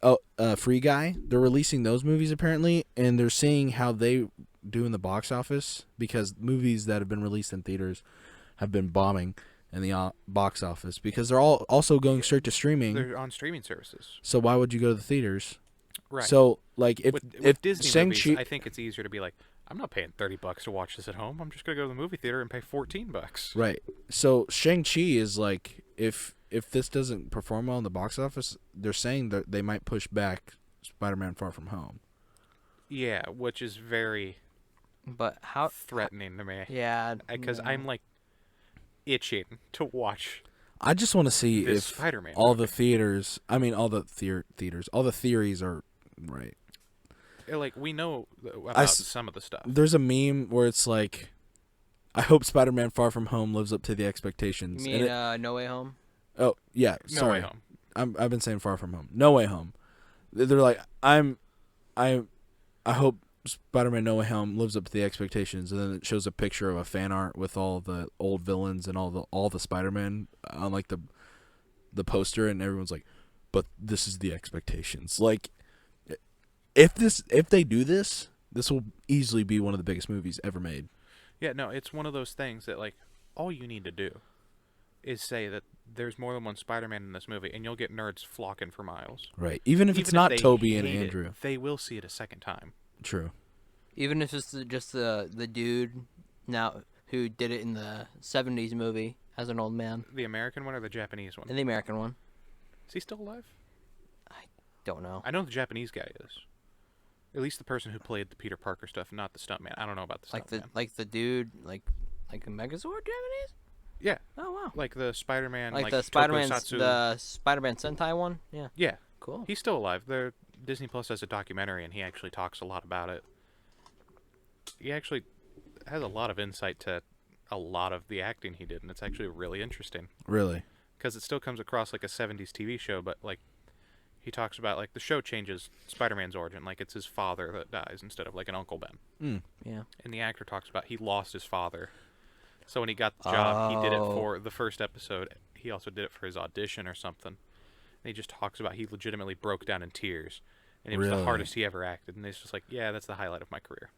S1: Free Guy. They're releasing those movies apparently, and they're seeing how they do in the box office, because movies that have been released in theaters have been bombing in the box office, because they're all also going straight to streaming.
S2: They're on streaming services.
S1: So why would you go to the theaters?
S2: Right.
S1: So like if
S2: with Disney
S1: Shang-Chi,
S2: movies, I think it's easier to be like, I'm not paying $30 to watch this at home. I'm just gonna go to the movie theater and pay $14.
S1: right. So Shang-Chi is like, if this doesn't perform well in the box office, they're saying that they might push back Spider-Man Far From Home.
S2: Yeah, which is very
S3: But how?
S2: threatening to me.
S3: Yeah.
S2: Because
S3: no.
S2: I'm like itching to watch
S1: I just want to see
S2: this
S1: if
S2: Spider-Man.
S1: all
S2: movie.
S1: the theaters, I mean all the theaters, all the theories are right.
S2: Like, we know about
S1: s-
S2: some of the stuff.
S1: There's a meme where it's like, I hope Spider-Man Far From Home lives up to the expectations.
S3: You
S1: And
S3: mean No Way Home?
S1: oh yeah,
S2: No
S1: sorry.
S2: Way Home.
S1: I've been saying Far From Home. No Way Home. They're like, I hope Spider-Man No Way Home lives up to the expectations, and then it shows a picture of a fan art with all the old villains and all the Spider-Man on like the poster, and everyone's like, but this is the expectations. Like, if they do this will easily be one of the biggest movies ever made.
S2: Yeah, no, it's one of those things that, like, all you need to do is say that there's more than one Spider-Man in this movie, and you'll get nerds flocking for miles.
S1: Right. Even if it's not
S2: they
S1: Toby and
S2: hate it,
S1: Andrew.
S2: they will see it a second time.
S1: True.
S3: Even if it's just the dude now who did it in the 70s movie as an old man,
S2: The American one or the Japanese one?
S3: and the American one.
S2: Is he still alive?
S3: Don't know.
S2: I know the Japanese guy is. At least the person who played the Peter Parker stuff, not the stuntman. I don't know about the stuntman.
S3: Like the dude like a Megazord Japanese?
S2: Yeah,
S3: Oh wow.
S2: like the Spider-Man,
S3: Like the Spider-Man
S2: Tokusatsu.
S3: the Spider-Man Sentai one? Yeah.
S2: Yeah,
S3: Cool.
S2: he's still alive. Disney Plus has a documentary, and he actually talks a lot about it. He actually has a lot of insight to a lot of the acting he did, and it's actually really interesting.
S1: Really.
S2: Because it still comes across like a 70s TV show, but like he talks about, like, the show changes Spider-Man's origin, like it's his father that dies instead of like an Uncle Ben.
S3: Yeah.
S2: And the actor talks about he lost his father, so when he got the job, he did it
S3: Oh.
S2: for the first episode. He also did it for his audition or something. And he just talks about he legitimately broke down in tears, and it was the
S1: Really?
S2: hardest he ever acted. And it's just like, yeah, that's the highlight of my career.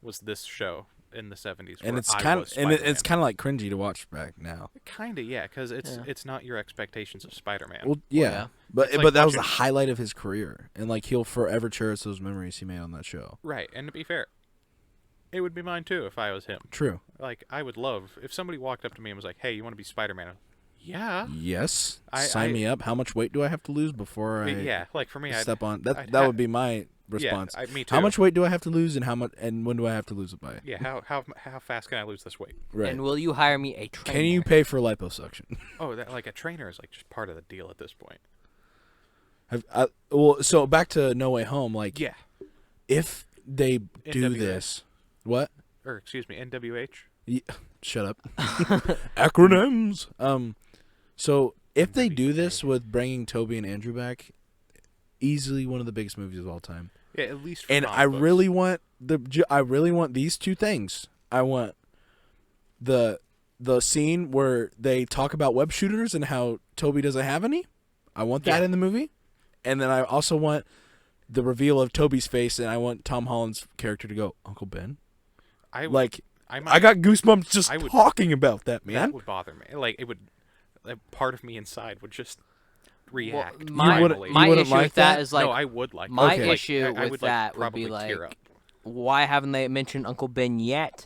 S2: Was this show in the 70s?
S1: And
S2: where
S1: it's
S2: I
S1: kind
S2: was
S1: of it's
S2: Spider-Man.
S1: kind of like cringy to watch back now.
S2: Kinda, yeah, because
S3: Yeah.
S2: it's not your expectations of Spider-Man.
S1: Well, yeah,
S3: yeah.
S1: but
S2: It's like
S1: but that was the
S2: watching-
S1: highlight of his career, and like he'll forever cherish those memories he made on that show.
S2: Right, and to be fair, it would be mine too if I was him.
S1: True.
S2: Like, I would love if somebody walked up to me and was like, "Hey, you want to be Spider-Man?" Yeah.
S1: Yes.
S2: I-
S1: Sign me up. How much weight do I have to lose before I
S2: Yeah, like for me,
S1: step on that?
S2: I'd
S1: That
S2: ha-
S1: would be my response.
S2: Yeah, me too.
S1: How much weight do I have to lose, and when do I have to lose it by?
S2: Yeah, how fast can I lose this weight?
S1: Right.
S3: And will you hire me a trainer?
S1: Can you pay for liposuction?
S2: Oh, that, like, a trainer is like just part of the deal at this point.
S1: Well, so back to No Way Home. Like,
S2: Yeah.
S1: if they do
S2: NWA.
S1: this, what?
S2: Or excuse me, NWH.
S1: Shut up. Acronyms. So if they do this with bringing Toby and Andrew back, easily one of the biggest movies of all time.
S2: Yeah, at least. For
S1: And
S2: comic
S1: I
S2: books.
S1: really want these two things. I want the scene where they talk about web shooters and how Toby doesn't have any. I want that
S2: Yeah.
S1: in the movie. And then I also want the reveal of Toby's face, and I want Tom Holland's character to go, Uncle Ben.
S2: I would,
S1: Like,
S2: I might,
S1: I got goosebumps just
S2: I would-
S1: talking about that, man.
S2: that would bother me. Like, it would. A part of me inside would just. react.
S3: Well, my
S2: normally.
S3: my
S1: wouldn't
S3: issue
S1: like
S3: with that
S1: that?
S3: is like
S2: no, I would like
S3: my
S2: that.
S3: issue
S2: I
S3: with
S2: would,
S3: that would
S2: probably
S3: be
S2: tear
S3: like,
S2: up.
S3: why haven't they mentioned Uncle Ben yet?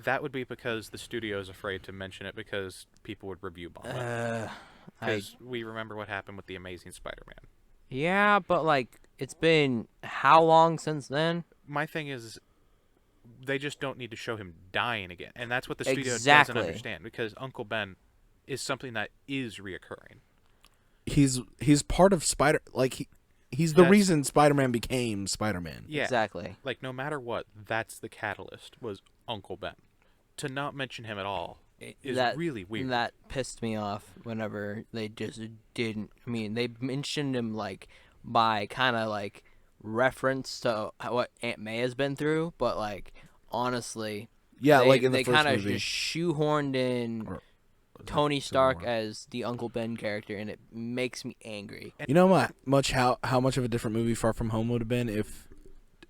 S2: That would be because the studio is afraid to mention it because people would review bomb it.
S3: I
S2: Because we remember what happened with the Amazing Spider-Man.
S3: yeah, but like it's been how long since then?
S2: My thing is, they just don't need to show him dying again, and that's what the studio
S3: Exactly.
S2: doesn't understand. Because Uncle Ben is something that is reoccurring.
S1: He's part of he's the
S2: That's-
S1: reason Spider-Man became Spider-Man.
S2: Yeah,
S3: Exactly.
S2: like no matter what, that's the catalyst was Uncle Ben. To not mention him at all is really weird.
S3: That pissed me off whenever they just didn't. I mean, they mentioned him like by kind of like reference to what Aunt May has been through, but like honestly,
S1: Yeah,
S3: they,
S1: like in the
S3: they
S1: first
S3: kind of
S1: movie.
S3: just shoehorned in
S1: Or-
S3: Tony
S1: Civil
S3: Stark
S1: War.
S3: as the Uncle Ben character, and it makes me angry.
S1: You know how much of a different movie Far From Home would have been if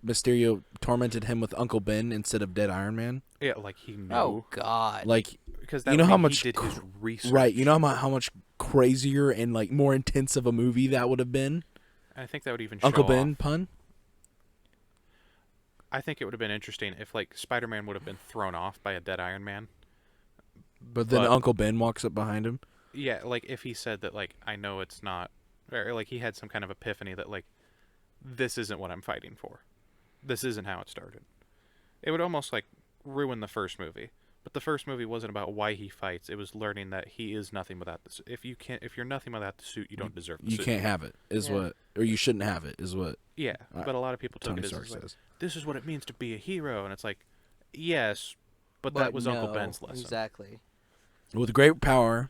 S1: Mysterio tormented him with Uncle Ben instead of Dead Iron Man?
S2: Yeah, like he knew.
S3: Oh God!
S1: Like,
S2: Because
S1: you know how
S2: he
S1: much
S2: did his research.
S1: right? You know how much crazier and like more intense of a movie that would have been?
S2: I think that would even show
S1: Uncle Ben
S2: off.
S1: pun?
S2: I think it would have been interesting if like Spider-Man would have been thrown off by a dead Iron Man.
S1: But then
S2: But-
S1: Uncle Ben walks up behind him.
S2: Yeah, like if he said that like I know it's not, or like he had some kind of epiphany that like this isn't what I'm fighting for. This isn't how it started. It would almost like ruin the first movie. But the first movie wasn't about why he fights. It was learning that he is nothing without the suit. If you're nothing without the suit, you don't deserve the
S1: You
S2: suit.
S1: can't have it, is
S3: Yeah.
S1: what, or you shouldn't have it, is what
S2: Yeah, but a lot of people took
S1: Tony
S2: it
S1: Stark
S2: as like,
S1: says.
S2: this is what it means to be a hero, and it's like, yes, but that was Uncle
S3: no,
S2: Ben's lesson.
S3: Exactly.
S1: With great power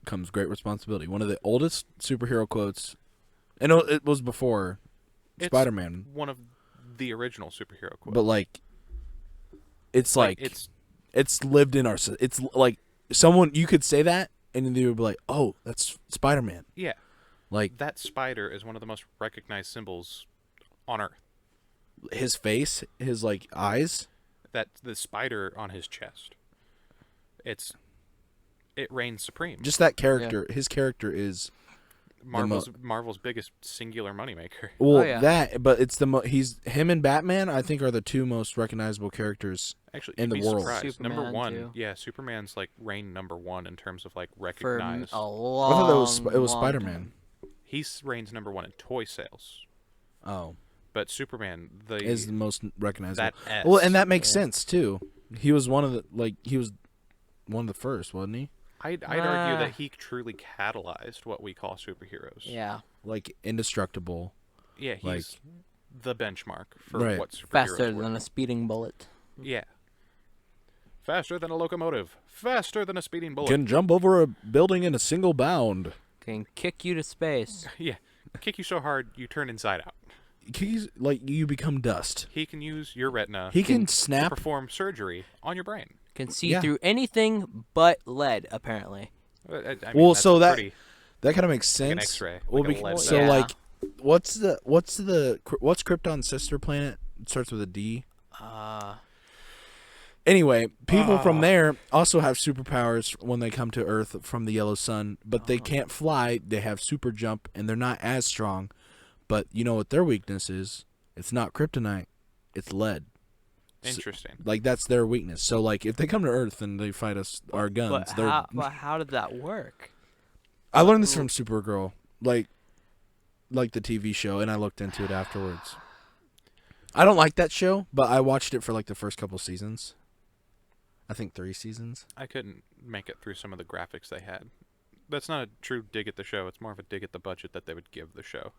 S1: comes great responsibility. One of the oldest superhero quotes, and it was before
S2: It's
S1: Spider-Man,
S2: one of the original superhero quotes.
S1: but like, it's like it's lived in our. It's like someone you could say that, and then they would be like, "Oh, that's Spider-Man."
S2: yeah,
S1: Like
S2: that spider is one of the most recognized symbols on Earth.
S1: his face, his like eyes.
S2: That the spider on his chest. It reigns supreme.
S1: Just that character. His character is
S2: Marvel's biggest singular moneymaker.
S1: well
S3: yeah.
S1: that, but it's he's him and Batman. I think are the two most recognizable characters.
S2: Actually,
S1: in
S2: you'd
S1: the
S2: be
S1: world.
S2: surprised. Number
S3: Superman,
S2: one,
S3: too.
S2: yeah, Superman's like reigned number one in terms of like
S3: For
S2: recognized.
S3: a
S1: I
S3: long.
S1: thought that was
S3: long
S1: Spider-Man.
S3: time.
S2: He reigns number one in toy sales,
S1: Oh,
S2: but Superman
S1: is the most recognizable.
S2: that S.
S1: Well, and that makes
S3: Yeah.
S1: sense too. He was one of the first, wasn't he?
S2: I'd argue that he truly catalyzed what we call superheroes.
S3: Yeah.
S1: Like indestructible.
S2: Yeah, he's
S1: Like-
S2: the benchmark for
S1: Right.
S2: what superheroes
S3: Faster
S2: were.
S3: than a speeding bullet.
S2: Yeah. Faster than a locomotive. Faster than a speeding bullet.
S1: Can jump over a building in a single bound.
S3: Can kick you to space.
S2: Yeah. Kick you so hard you turn inside out.
S1: He's like you become dust.
S2: He can use your retina
S1: He can
S2: to
S1: snap.
S2: perform surgery on your brain.
S3: Can see
S1: Yeah.
S3: through anything but lead, apparently.
S2: I mean,
S1: Well,
S2: that's
S1: so that-
S2: pretty,
S1: That kind of makes sense.
S2: an X-ray,
S1: Well,
S2: like a lead
S1: so
S3: Yeah.
S1: like, what's Krypton's sister planet? It starts with a D. Anyway, people from there also have superpowers when they come to Earth from the yellow sun, but they can't fly. They have super jump, and they're not as strong. But you know what their weakness is? It's not kryptonite. It's lead.
S2: interesting.
S1: Like that's their weakness. So like, if they come to Earth and they fight us, our guns,
S3: But how did that work?
S1: I learned this from Supergirl, like the TV show, and I looked into it afterwards. I don't like that show, but I watched it for like the first couple seasons. I think 3 seasons.
S2: I couldn't make it through some of the graphics they had. That's not a true dig at the show. It's more of a dig at the budget that they would give the show.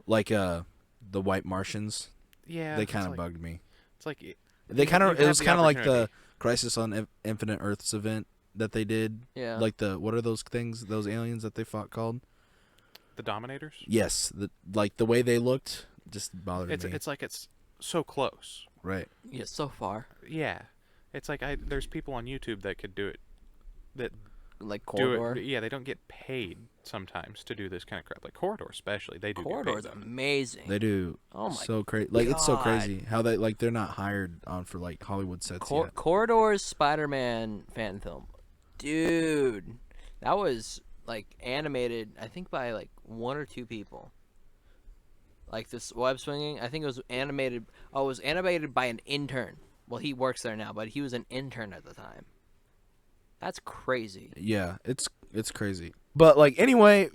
S1: Like the White Martians,
S2: Yeah,
S1: they
S2: it's
S1: kind of
S2: like-
S1: bugged me.
S2: It's like
S1: They kind
S2: you
S1: of
S2: have
S1: it was
S2: the
S1: kind of like the
S2: opportunity.
S1: Crisis on Infinite Earths event that they did.
S3: Yeah.
S1: Like what are those things? Those aliens that they fought called?
S2: the Dominators.
S1: Yes, the way they looked just bothered me.
S2: It's like it's so close.
S1: Right.
S3: Yeah, so far.
S2: Yeah, it's like there's people on YouTube that could do it. That
S3: Like
S2: do
S3: Corridor.
S2: it. But yeah, they don't get paid sometimes to do this kind of crap. Like Corridor, especially, they do.
S3: Corridor's
S2: get paid.
S3: amazing.
S1: They do.
S3: Oh my
S1: so crazy. Like it's so
S3: God.
S1: crazy how they they're not hired on for like Hollywood sets yet.
S3: Corridor's Spider-Man fan film. Dude, that was like animated, I think by like 1 or 2 people. Like this web swinging, I think it was animated. Oh, it was animated by an intern. Well, he works there now, but he was an intern at the time. That's crazy.
S1: Yeah, it's crazy. But like anyway,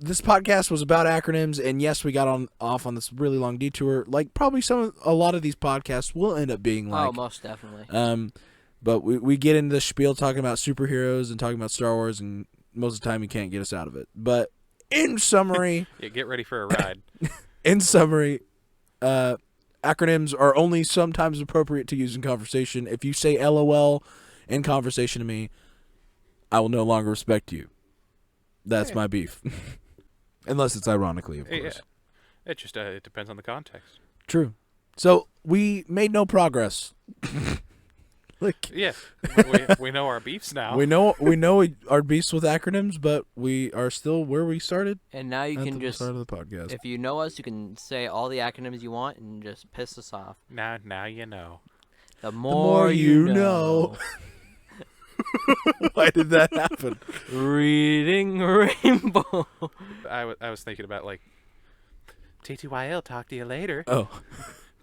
S1: this podcast was about acronyms, and yes, we got off on this really long detour. Like probably a lot of these podcasts will end up being like.
S3: Oh, most definitely.
S1: But we get into the spiel talking about superheroes and talking about Star Wars, and most of the time you can't get us out of it. But in summary,
S2: Yeah, get ready for a ride.
S1: in summary, acronyms are only sometimes appropriate to use in conversation. If you say LOL in conversation to me, I will no longer respect you. That's my beef. Unless it's ironically, of course.
S2: Yeah. It just it depends on the context.
S1: True. So we made no progress. Like
S2: Yeah, we know our beefs now.
S1: we know our beefs with acronyms, but we are still where we started
S3: And now you
S1: at
S3: can
S1: the
S3: just,
S1: start of the podcast.
S3: if you know us, you can say all the acronyms you want and just piss us off.
S2: Now you know.
S3: The
S1: more
S3: more
S1: you
S3: you
S1: know. Why did that happen?
S3: Reading Rainbow.
S2: I was thinking about like TTYL. Talk to you later.
S1: Oh.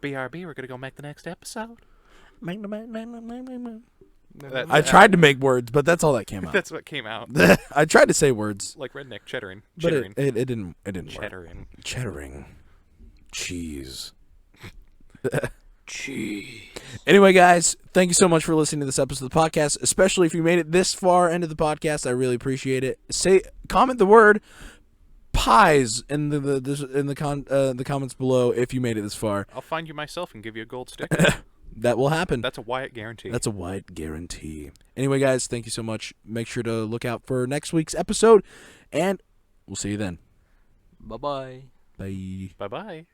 S2: BRB. We're gonna go make the next episode.
S1: I tried to make words, but that's all that came out.
S2: That's what came out.
S1: I tried to say words,
S2: Like redneck cheddering.
S1: but
S2: Chittering.
S1: it didn't work.
S2: Cheddering.
S1: Cheddering. Cheese.
S3: Cheese.
S1: Anyway, guys, thank you so much for listening to this episode of the podcast, especially if you made it this far into the podcast. I really appreciate it. Comment the word pies in the comments below if you made it this far.
S2: I'll find you myself and give you a gold sticker.
S1: That will happen.
S2: That's a Wyatt guarantee.
S1: That's a Wyatt guarantee. Anyway, guys, thank you so much. Make sure to look out for next week's episode, and we'll see you then.
S3: Bye-bye.
S1: Bye.
S2: Bye-bye.